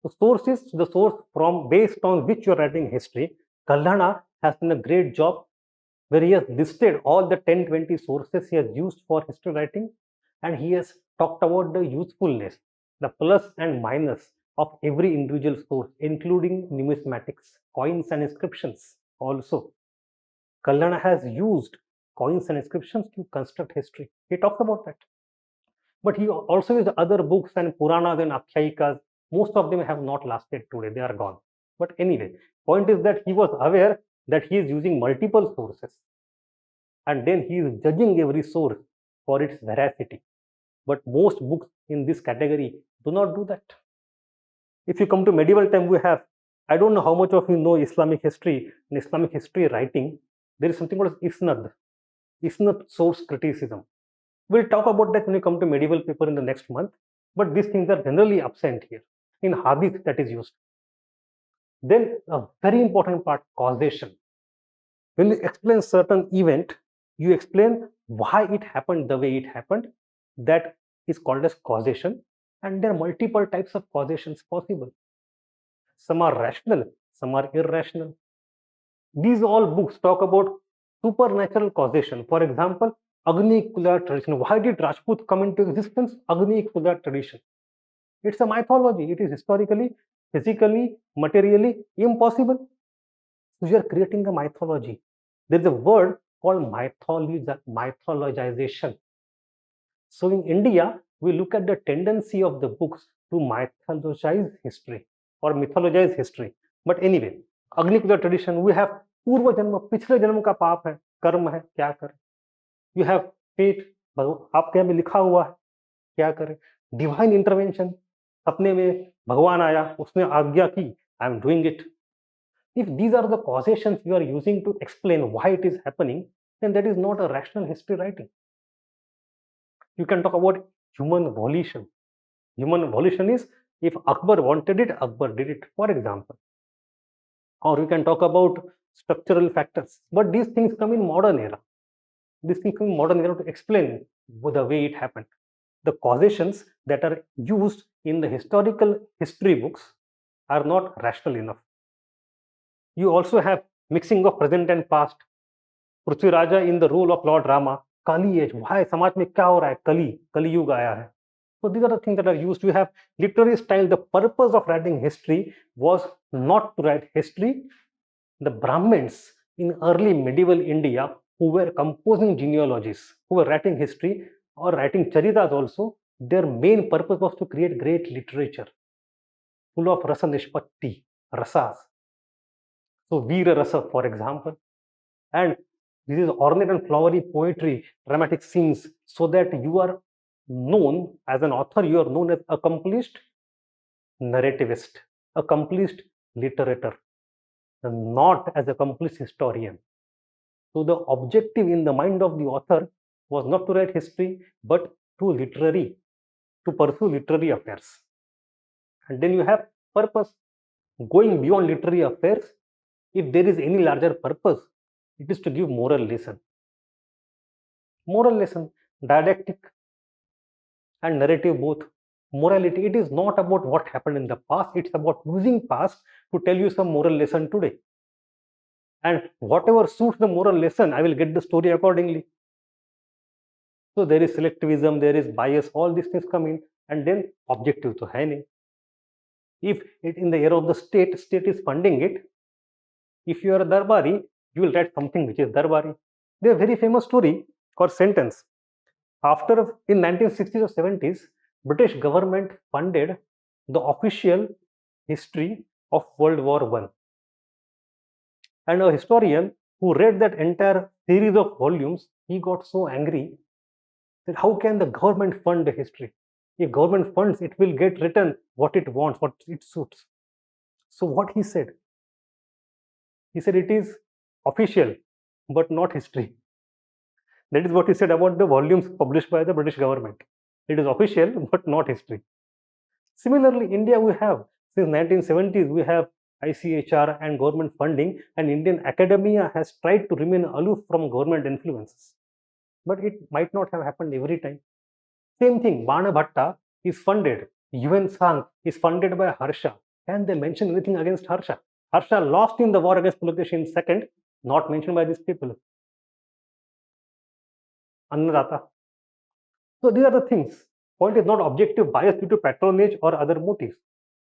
So source is the source from based on which you are writing history. Kallana has done a great job where he has listed all the 10-20 sources he has used for history writing, and he has talked about the usefulness, the plus and minus of every individual source, including numismatics, coins and inscriptions. Also, Kallana has used coins and inscriptions to construct history. He talks about that. But he also used other books and Puranas and Akhyayikas. Most of them have not lasted today, they are gone. But anyway, point is that he was aware that he is using multiple sources, and then he is judging every source for its veracity. But most books in this category do not do that. If you come to medieval time, we have, I don't know how much of you know Islamic history and Islamic history writing. There is something called Isnad source criticism. We'll talk about that when we come to medieval paper in the next month, but these things are generally absent here. In hadith, that is used. Then a very important part, causation. When you explain certain event, you explain why it happened the way it happened. That is called as causation, and there are multiple types of causations possible. Some are rational, some are irrational. These all books talk about supernatural causation. For example, Agni Kula tradition. Why did Rajput come into existence? Agni Kula tradition. It's a mythology. It is historically, physically, materially impossible. So you are creating a mythology. There is a word called mythologization. So in India, we look at the tendency of the books to mythologize history or mythologize history. But anyway, Agni Kuja tradition, we have पूर्व जन्म, पिछले जन्म का पाप है, कर्म है, क्या करें? You have fate, आपके यहाँ में लिखा हुआ है, क्या करें? Divine intervention, सपने में भगवान आया, उसने आज्ञा की, I am doing it. If these are the causations you are using to explain why it is happening, then that is not a rational history writing. You can talk about human volition. Human volition is, if Akbar wanted it, Akbar did it, for example. Or you can talk about structural factors. But these things come in modern era. These things come in modern era to explain the way it happened. The causations that are used in the historical history books are not rational enough. You also have mixing of present and past. Prithvi Raja in the role of Lord Rama. Kali age. Why? समाज में क्या हो रहा है? Kali युग आया है. So these are the things that are used. You have literary style. The purpose of writing history was not to write history. The Brahmins in early medieval India who were composing genealogies, who were writing history or writing charitas also, their main purpose was to create great literature. full of rasa nishpatti, rasas. So Veera Rasa, for example, and this is ornate and flowery poetry, dramatic scenes, so that you are known as an author, you are known as accomplished narrativist, accomplished literator, and not as accomplished historian. So the objective in the mind of the author was not to write history, but to pursue literary affairs. And then you have purpose. Going beyond literary affairs, if there is any larger purpose, it is to give moral lesson. Moral lesson, didactic and narrative both. Morality, it is not about what happened in the past, it's about using past to tell you some moral lesson today. And whatever suits the moral lesson, I will get the story accordingly. So there is selectivism, there is bias, all these things come in, and then objective to hai nahi. If it in the era of the state is funding it, if you are a darbari, you will write something which is darbari. There's a very famous story called Sentence. After in 1960s or 70s, British government funded the official history of World War I. And a historian who read that entire series of volumes, he got so angry that how can the government fund the history? If government funds, it will get written what it wants, what it suits. So what he said it is official, but not history. That is what he said about the volumes published by the British government. It is official, but not history. Similarly, India, we have, since 1970s, we have ICHR and government funding, and Indian academia has tried to remain aloof from government influences. But it might not have happened every time. Same thing, Banabhatta is funded. UN Sang is funded by Harsha. Can they mention anything against Harsha? Harsha lost in the war against Pulikeshi in second, not mentioned by these people. Annadata. So these are the things. Point is not objective bias due to patronage or other motives.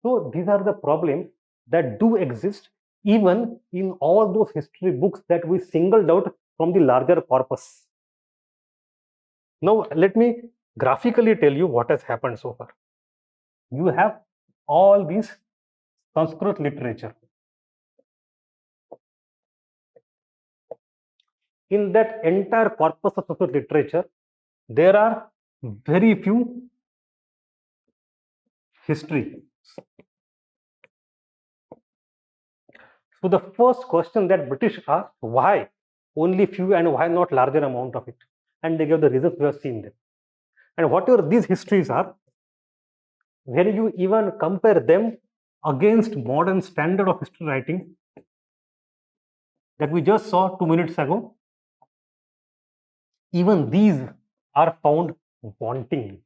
So these are the problems that do exist even in all those history books that we singled out from the larger corpus. Now let me graphically tell you what has happened so far. You have all these Sanskrit literature. In that entire corpus of Sanskrit literature, there are very few history. So the first question that British asked, why only few and why not larger amount of it? And they gave the reasons we have seen them. And whatever these histories are, when you even compare them against modern standard of history writing that we just saw 2 minutes ago, even these are found wanting.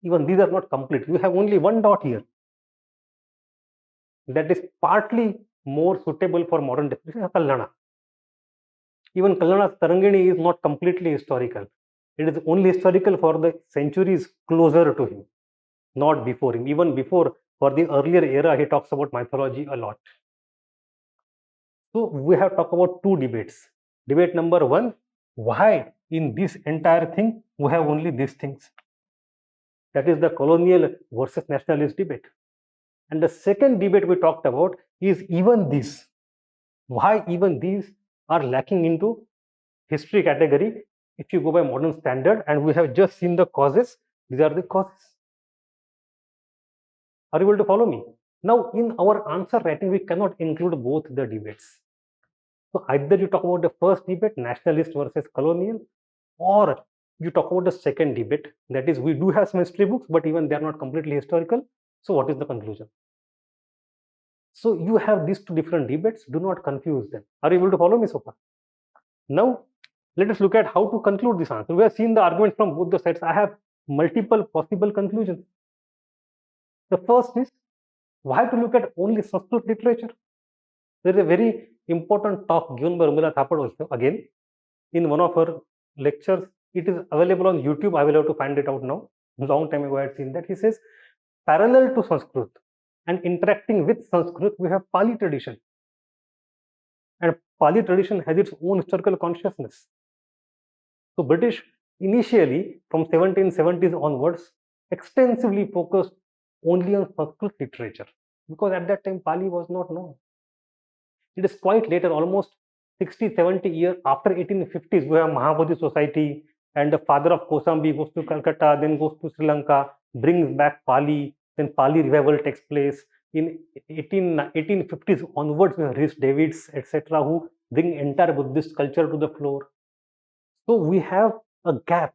Even these are not complete. You have only one dot here that is partly more suitable for modern definition, Kalyana. Even Kalyana's Tarangini is not completely historical. It is only historical for the centuries closer to him, not before him. Even before, for the earlier era, he talks about mythology a lot. So we have talked about two debates. Debate number one, why in this entire thing we have only these things? That is the colonial versus nationalist debate. And the second debate we talked about is even this. Why even these are lacking into history category if you go by modern standard, and we have just seen the causes. These are the causes. Are you able to follow me? Now, in our answer writing, we cannot include both the debates. So either you talk about the first debate, nationalist versus colonial, or you talk about the second debate, that is, we do have some history books, but even they are not completely historical. So what is the conclusion? So you have these two different debates. Do not confuse them. Are you able to follow me so far? Now, let us look at how to conclude this answer. We have seen the arguments from both the sides. I have multiple possible conclusions. The first is, why to look at only Sanskrit literature? There is a very important talk given by Rumila Thapad also, again, in one of her lectures. It is available on YouTube. I will have to find it out now. Long time ago I had seen that. He says, parallel to Sanskrit and interacting with Sanskrit, we have Pali tradition. And Pali tradition has its own historical consciousness. So British initially from 1770s onwards extensively focused only on Sanskrit literature, because at that time Pali was not known. It is quite later, almost 60, 70 years after 1850s, we have Mahabodhi Society, and the father of Kosambi goes to Calcutta, then goes to Sri Lanka, brings back Pali, then Pali revival takes place. In 1850s onwards, we have Rhys Davids, etc., who bring entire Buddhist culture to the floor. So we have a gap.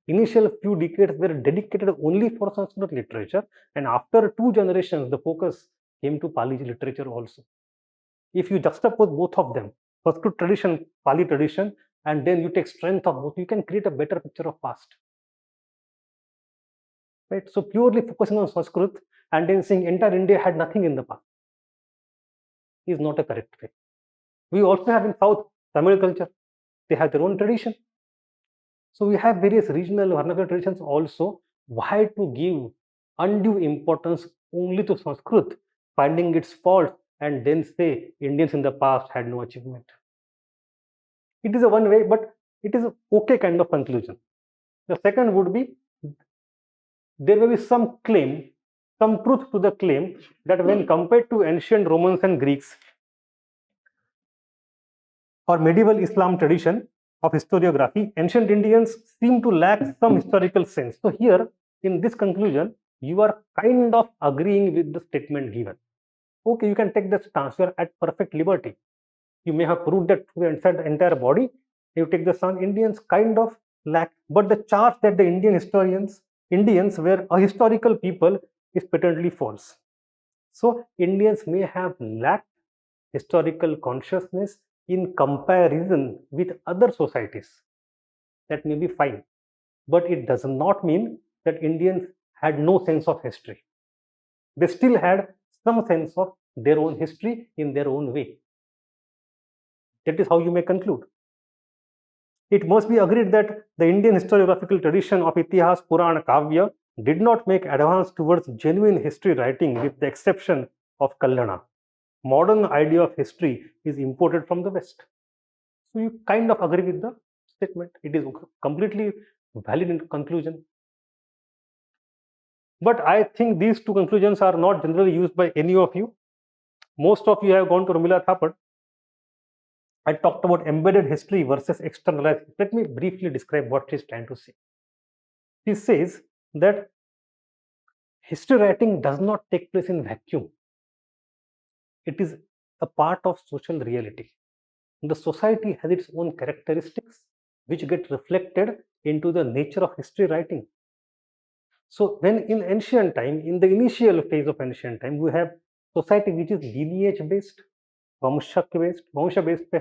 Initial few decades were dedicated only for Sanskrit literature, and after 2 generations, the focus came to Pali literature also. If you juxtapose both of them, Sanskrit tradition, Pali tradition, and then you take strength of both, you can create a better picture of past. Right? So purely focusing on Sanskrit and then saying entire India had nothing in the past is not a correct way. We also have in South Tamil culture, they have their own tradition. So we have various regional vernacular traditions also. Why to give undue importance only to Sanskrit, finding its fault, and then say Indians in the past had no achievement? It is a one way, but it is a okay kind of conclusion. The second would be there may be some claim, some truth to the claim that when compared to ancient Romans and Greeks or medieval Islam tradition of historiography, ancient Indians seem to lack some historical sense. So here, in this conclusion, you are kind of agreeing with the statement given. Okay, you can take that stance. You are at perfect liberty. You may have proved that to the entire body. You take the stance. Indians kind of lack, but the charge that the Indians were a historical people is patently false. So Indians may have lacked historical consciousness in comparison with other societies. That may be fine, but it does not mean that Indians had no sense of history. They still had some sense of their own history in their own way. That is how you may conclude. It must be agreed that the Indian historiographical tradition of Itihas, Purana, Kavya did not make advance towards genuine history writing with the exception of Kallana. Modern idea of history is imported from the West. So you kind of agree with the statement. It is completely valid in conclusion. But I think these two conclusions are not generally used by any of you. Most of you have gone to Rumila Thapad. I talked about embedded history versus externalized. Let me briefly describe what she's trying to say. She says that history writing does not take place in vacuum. It is a part of social reality. The society has its own characteristics which get reflected into the nature of history writing. So when in ancient time, in the initial phase of ancient time, we have society which is lineage based, Vamsha based,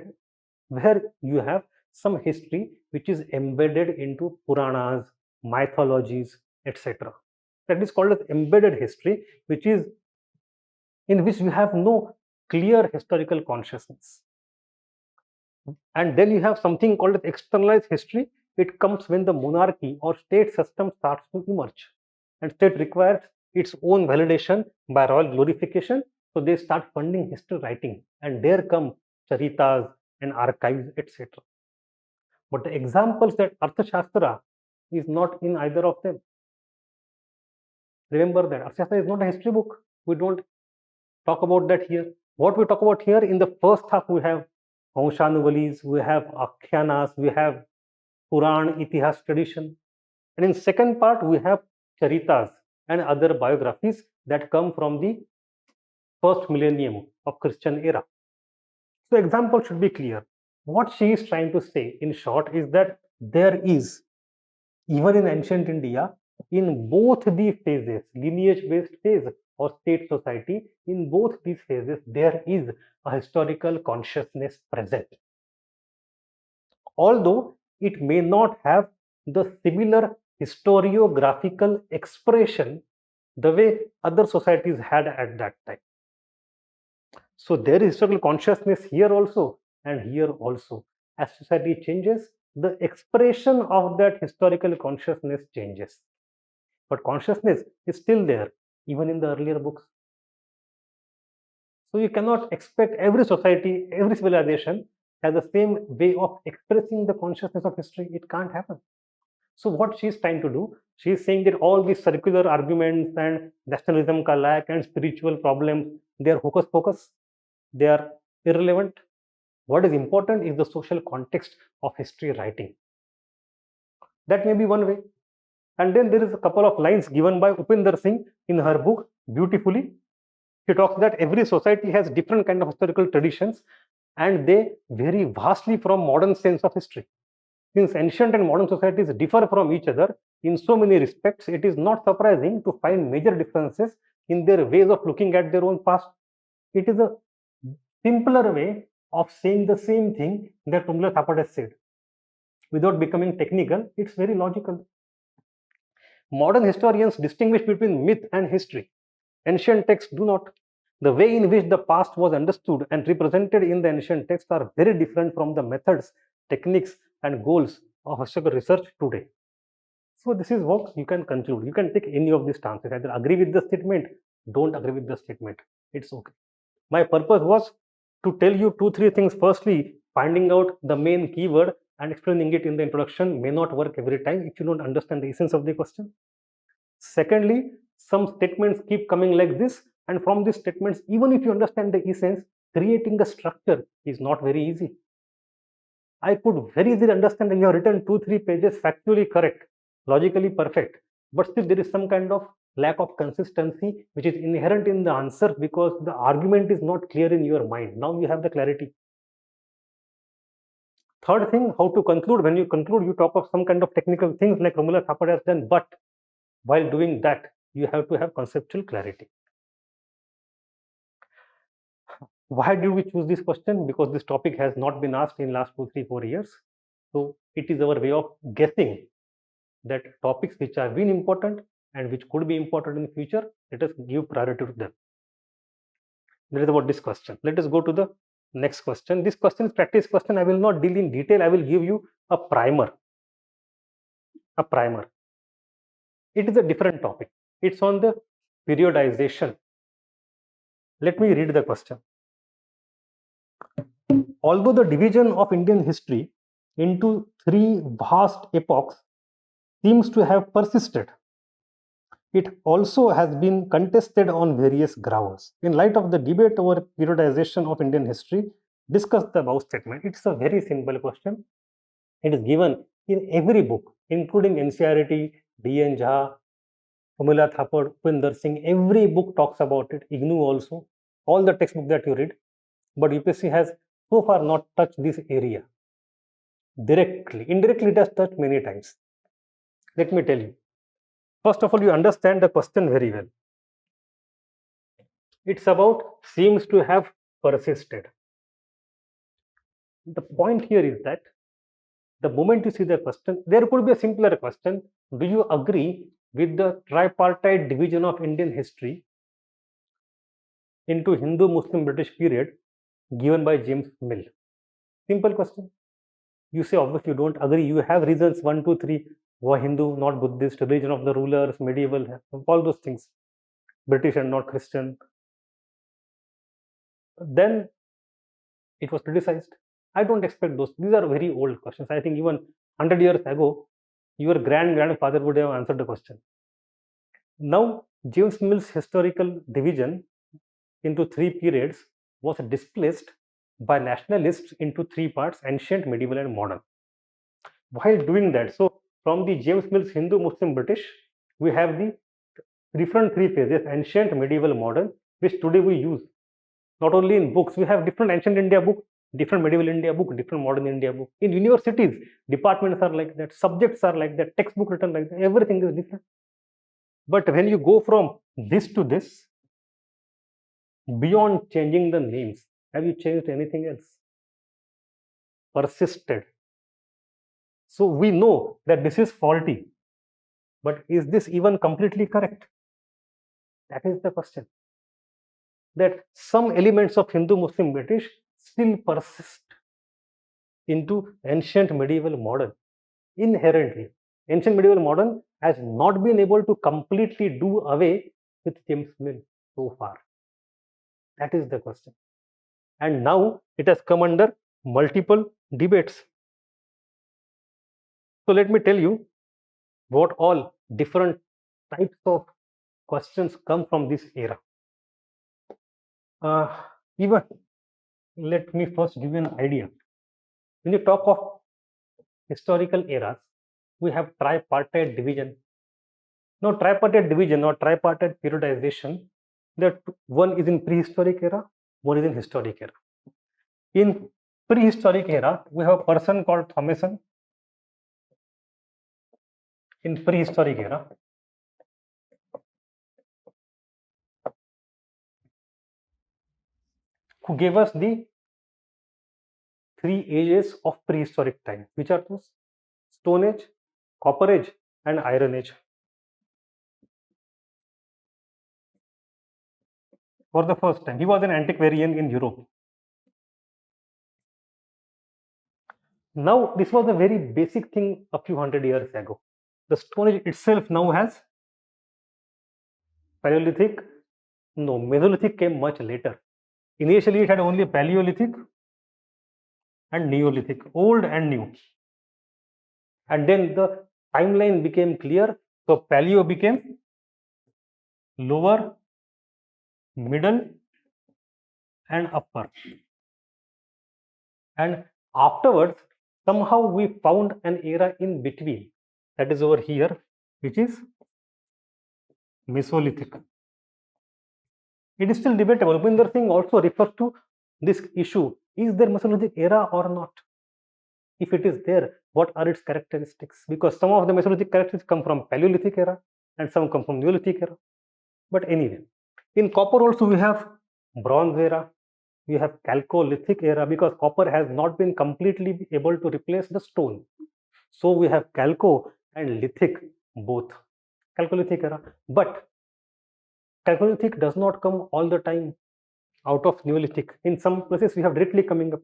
where you have some history which is embedded into Puranas, mythologies, etc. That is called as embedded history, which is in which you have no clear historical consciousness. And then you have something called as externalized history. It comes when the monarchy or state system starts to emerge, and state requires its own validation by royal glorification. So they start funding history writing, and there come charitas and archives, etc. But the examples that Arthashastra is not in either of them. Remember that Arthashastra is not a history book. We don't talk about that here. What we talk about here in the first half, we have Vanshanuvalis, we have Akhyanas, we have Puran, Itihas tradition. And in second part, we have Charitas and other biographies that come from the first millennium of Christian era. So example should be clear. What she is trying to say in short is that there is, even in ancient India, in both the phases, lineage-based phase or state society, in both these phases, there is a historical consciousness present. Although it may not have the similar historiographical expression the way other societies had at that time. So there is historical consciousness here also and here also. As society changes, the expression of that historical consciousness changes. But consciousness is still there, even in the earlier books. So you cannot expect every society, every civilization has the same way of expressing the consciousness of history. It can't happen. So what she's trying to do, she's saying that all these circular arguments and nationalism ka lack and spiritual problems, they are hocus pocus, they are irrelevant. What is important is the social context of history writing. That may be one way. And then there is a couple of lines given by Upinder Singh in her book beautifully. She talks that every society has different kind of historical traditions and they vary vastly from modern sense of history. Since ancient and modern societies differ from each other in so many respects, it is not surprising to find major differences in their ways of looking at their own past. It is a simpler way of saying the same thing that Tumla Thapad has said. Without becoming technical, it's very logical. Modern historians distinguish between myth and history. Ancient texts do not. The way in which the past was understood and represented in the ancient texts are very different from the methods, techniques, and goals of historical research today. So this is what you can conclude. You can take any of these stances. Either agree with the statement, don't agree with the statement. It's okay. My purpose was to tell you 2-3 things. Firstly, finding out the main keyword and explaining it in the introduction may not work every time if you don't understand the essence of the question. Secondly, some statements keep coming like this, and from these statements, even if you understand the essence, creating a structure is not very easy. I could very easily understand that you have written 2-3 pages factually correct, logically perfect, but still there is some kind of lack of consistency which is inherent in the answer because the argument is not clear in your mind. Now you have the clarity. Third thing, how to conclude. When you conclude, you talk of some kind of technical things like Romula Thapad has done, but while doing that, you have to have conceptual clarity. Why did we choose this question? Because this topic has not been asked in last 2, 3, 4 years. So it is our way of guessing that topics which have been important and which could be important in the future, let us give priority to them. That is about this question. Let us go to the next question. This question is practice question. I will not deal in detail. I will give you a primer. A primer. It is a different topic. It's on the periodization. Let me read the question. Although the division of Indian history into 3 vast epochs seems to have persisted, it also has been contested on various grounds. In light of the debate over periodization of Indian history, discuss the above statement. It's a very simple question. It is given in every book, including NCERT, D.N. Jha, Pramila Thapad, Upinder Singh. Every book talks about it. IGNOU also. All the textbooks that you read. But UPSC has so far not touched this area directly. Indirectly, it has touched many times. Let me tell you. First of all, you understand the question very well. It's about seems to have persisted. The point here is that the moment you see the question, there could be a simpler question. Do you agree with the tripartite division of Indian history into Hindu, Muslim, British period given by James Mill? Simple question. You say obviously you don't agree. You have reasons 1, 2, 3. Why Hindu, not Buddhist, religion of the rulers, medieval, all those things. British and not Christian. Then it was criticized. I don't expect those. These are very old questions. I think even 100 years ago, your grandfather would have answered the question. Now, James Mill's historical division into 3 periods was displaced by nationalists into 3 parts: ancient, medieval, and modern. While doing that, so from the James Mill's Hindu, Muslim, British, we have the different 3 phases: ancient, medieval, modern, which today we use. Not only in books, we have different ancient India book, different medieval India book, different modern India book. In universities, departments are like that, subjects are like that, textbook written like that, everything is different. But when you go from this to this, beyond changing the names, have you changed anything else? Persisted. So we know that this is faulty, but is this even completely correct? That is the question. That some elements of Hindu, Muslim, British still persist into ancient, medieval, modern. Inherently, ancient, medieval, modern has not been able to completely do away with James Mill so far. That is the question. And now it has come under multiple debates. So let me tell you, what all different types of questions come from this era. Even let me first give you an idea. When you talk of historical eras, we have tripartite division. Now, tripartite division or tripartite periodization, that one is in prehistoric era, one is in historic era. In prehistoric era, we have a person called Thomason. In prehistoric era, who gave us the three ages of prehistoric time, which are those: Stone Age, Copper Age, and Iron Age. For the first time, he was an antiquarian in Europe. Now, this was a very basic thing a few hundred years ago. The Stone Age itself now has Paleolithic. No, Mesolithic came much later. Initially, it had only Paleolithic and Neolithic, old and new. And then the timeline became clear. So Paleo became lower, middle, and upper. And afterwards, somehow we found an era in between, that is over here, which is Mesolithic. It is still debatable. Upinder Singh also refers to this issue: is there Mesolithic era or not? If it is there, what are its characteristics? Because some of the Mesolithic characteristics come from Paleolithic era and some come from Neolithic era. But anyway, in copper also we have Bronze era, we have Chalcolithic era, because copper has not been completely able to replace the stone. So we have Chalco and Lithic both. Chalcolithic era. But Chalcolithic does not come all the time out of Neolithic. In some places we have directly coming up.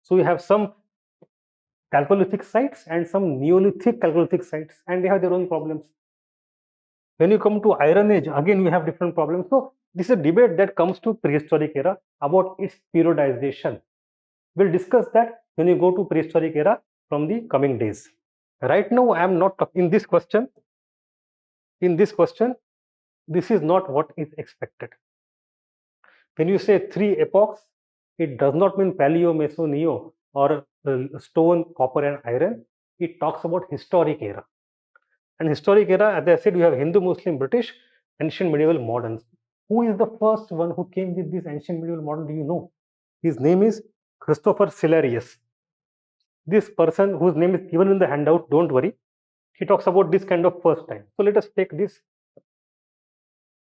So we have some Chalcolithic sites and some Neolithic Chalcolithic sites, and they have their own problems. When you come to Iron Age, again we have different problems. So this is a debate that comes to prehistoric era about its periodization. We'll discuss that when you go to prehistoric era from the coming days. Right now, I am not in this question. In this question, this is not what is expected. When you say three epochs, it does not mean Paleo, Meso, Neo, or stone, copper, and iron. It talks about historic era. And historic era, as I said, you have Hindu, Muslim, British, ancient, medieval, moderns. Who is the first one who came with this ancient, medieval, modern? Do you know? His name is Christopher Cellarius. This person, whose name is given in the handout, don't worry, he talks about this kind of first time. So let us take this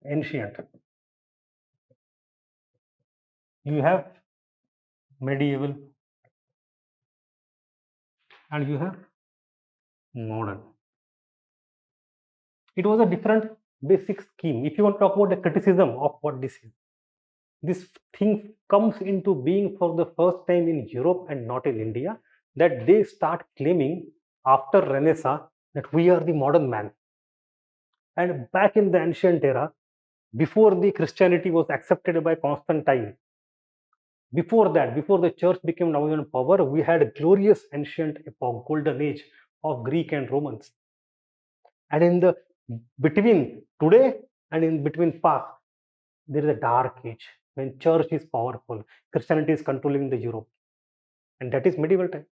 ancient. You have medieval and you have modern. It was a different basic scheme. If you want to talk about the criticism of what this is, this thing comes into being for the first time in Europe and not in India, that they start claiming after Renaissance that we are the modern man. And back in the ancient era, before the Christianity was accepted by Constantine, before that, before the church became dominant power, we had a glorious ancient epoch, golden age of Greek and Romans. And in the between today and in between past, there is a dark age when church is powerful, Christianity is controlling the Europe, and that is medieval time.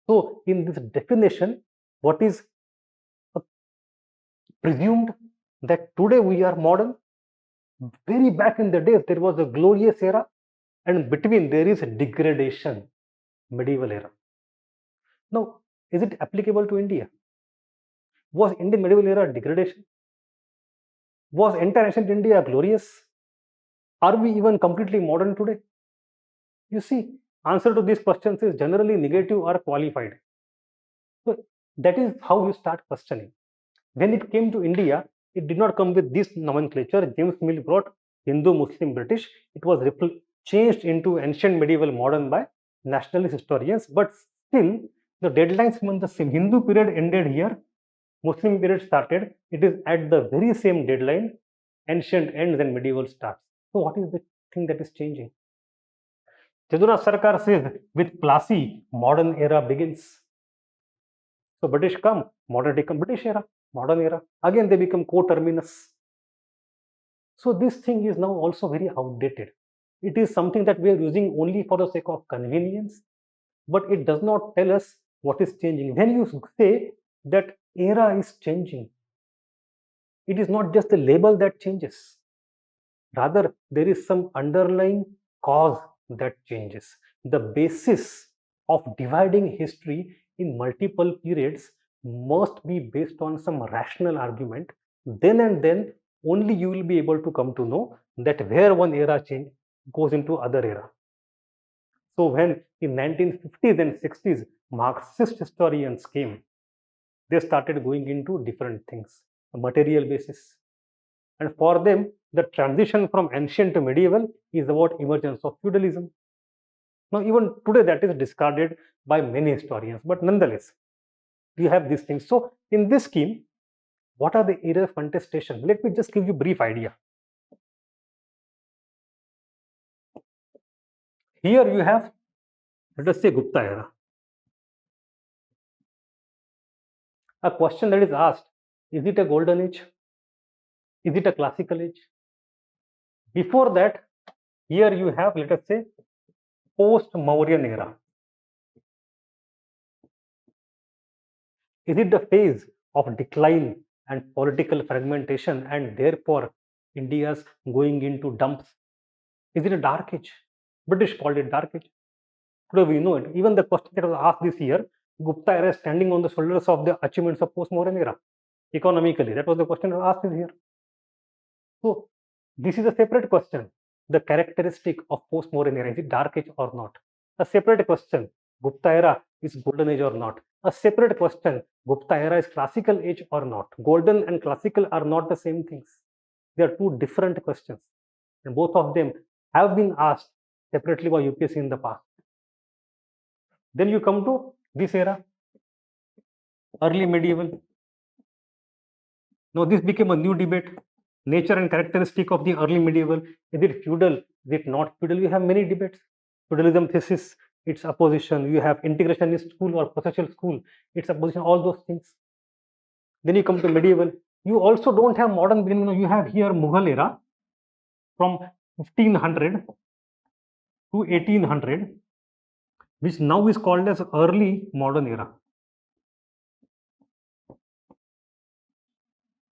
So in this definition, what is presumed that today we are modern? Very back in the days, there was a glorious era, and between there is a degradation, medieval era. Now, is it applicable to India? Was Indian medieval era degradation? Was entire ancient India glorious? Are we even completely modern today? You see, answer to these questions is generally negative or qualified. So that is how you start questioning. When it came to India, it did not come with this nomenclature. James Mill brought Hindu, Muslim, British. It was changed into ancient, medieval, modern by nationalist historians. But still, the deadlines remain the same. Hindu period ended here. Muslim period started. It is at the very same deadline. Ancient ends and medieval starts. So what is the thing that is changing? Jaduranath Sarkar says, with Plassey, modern era begins. So British come, modernity come, British era, modern era. Again, they become coterminous. So this thing is now also very outdated. It is something that we are using only for the sake of convenience, but it does not tell us what is changing. When you say that era is changing, it is not just the label that changes. Rather, there is some underlying cause that changes. The basis of dividing history in multiple periods must be based on some rational argument. Then and then, only you will be able to come to know that where one era change goes into other era. So when in 1950s and 60s, Marxist historians came, they started going into different things, a material basis. And for them, the transition from ancient to medieval is about emergence of feudalism. Now, even today, that is discarded by many historians, but nonetheless, you have these things. So, in this scheme, what are the areas of contestation? Let me just give you a brief idea. Here you have, let us say, Gupta era. A question that is asked, is it a golden age? Is it a classical age? Before that, here you have, let us say, post-Mauryan era. Is it the phase of decline and political fragmentation and therefore India's going into dumps? Is it a dark age? British called it dark age. Today we know it. Even the question that was asked this year, Gupta era is standing on the shoulders of the achievements of post-Mauryan era economically. That was the question that was asked this year. So this is a separate question. The characteristic of post-Mauryan era, is it dark age or not? A separate question. Gupta era is golden age or not? A separate question. Gupta era is classical age or not? Golden and classical are not the same things. They are two different questions. And both of them have been asked separately by UPSC in the past. Then you come to this era, early medieval. Now this became a new debate. Nature and characteristic of the early medieval. Is it feudal? Is it not feudal? We have many debates. Feudalism thesis, its opposition. You have integrationist school or processual school, its opposition, all those things. Then you come to medieval. You also don't have modern, you have here Mughal era from 1500 to 1800, which now is called as early modern era.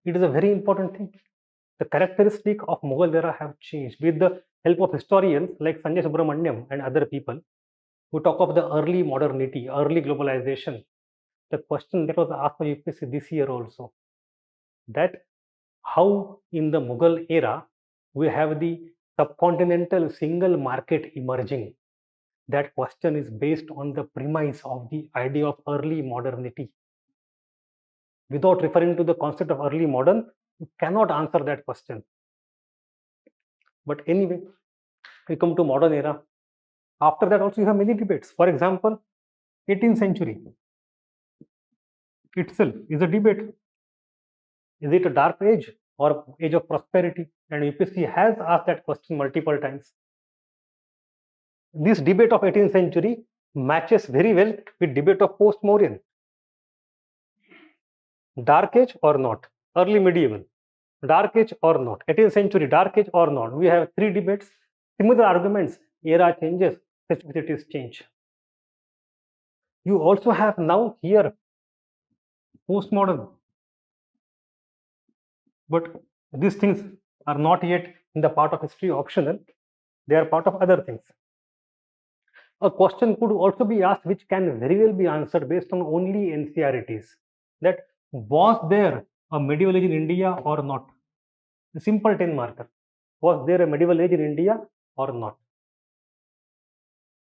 It is a very important thing. The characteristic of Mughal era have changed with the help of historians like Sanjay Subramaniam and other people who talk of the early modernity, early globalization. The question that was asked by UPSC this year also, that how in the Mughal era we have the subcontinental single market emerging. That question is based on the premise of the idea of early modernity. Without referring to the concept of early modern, you cannot answer that question. But anyway, we come to modern era. After that also you have many debates. For example, 18th century itself is a debate. Is it a dark age or age of prosperity? And UPSC has asked that question multiple times. This debate of 18th century matches very well with debate of post-Mauryan. Dark age or not? Early medieval. Dark age or not? 18th century, dark age or not? We have three debates. Similar arguments. Era changes, specificities change. You also have now here postmodern. But these things are not yet in the part of history optional. They are part of other things. A question could also be asked which can very well be answered based on only NCERTs. That was there a medieval age in India or not? A simple 10 marker. Was there a medieval age in India or not?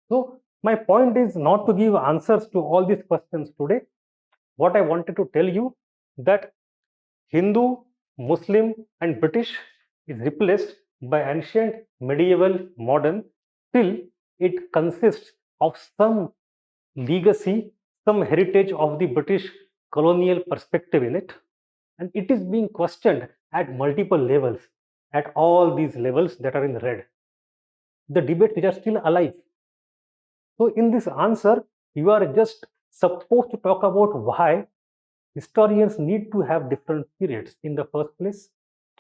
So my point is not to give answers to all these questions today. What I wanted to tell you that Hindu, Muslim and British is replaced by ancient, medieval, modern till it consists of some legacy, some heritage of the British colonial perspective in it, and it is being questioned at multiple levels, at all these levels that are in red. The debates which are still alive. So in this answer, you are just supposed to talk about why historians need to have different periods. In the first place,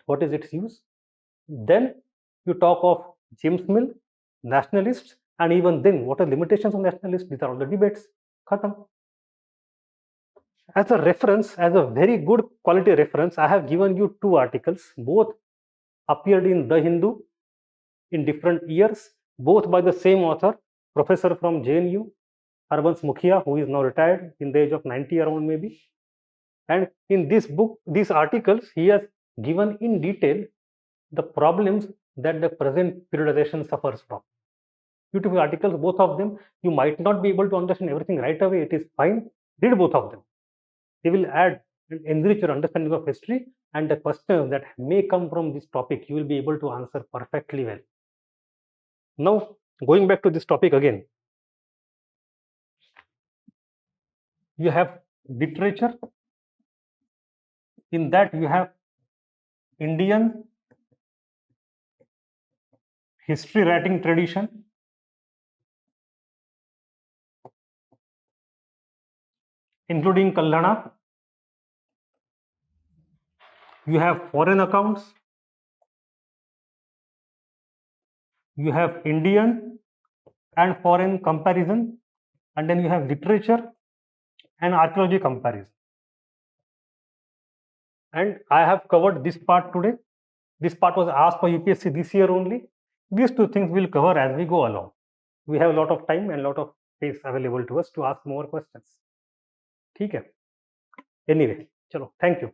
what is its use? Then you talk of James Mill, nationalists, and even then, what are limitations of nationalists? These are all the debates. Khatam. As a reference, as a very good quality reference, I have given you two articles. Both appeared in The Hindu in different years, both by the same author, professor from JNU, Harbans Mukhia, who is now retired in the age of 90 around maybe. And in this book, these articles, he has given in detail the problems that the present periodization suffers from. Beautiful articles, both of them. You might not be able to understand everything right away. It is fine. Read both of them. They will add and enrich your understanding of history, and the questions that may come from this topic, you will be able to answer perfectly well. Now, going back to this topic again, you have literature. In that, you have Indian history writing tradition, including Kallana. You have foreign accounts. You have Indian and foreign comparison, and then you have literature and archaeology comparison. And I have covered this part today. This part was asked for UPSC this year only. These two things we'll cover as we go along. We have a lot of time and a lot of space available to us to ask more questions. ठीक है? Anyway, chalo, thank you.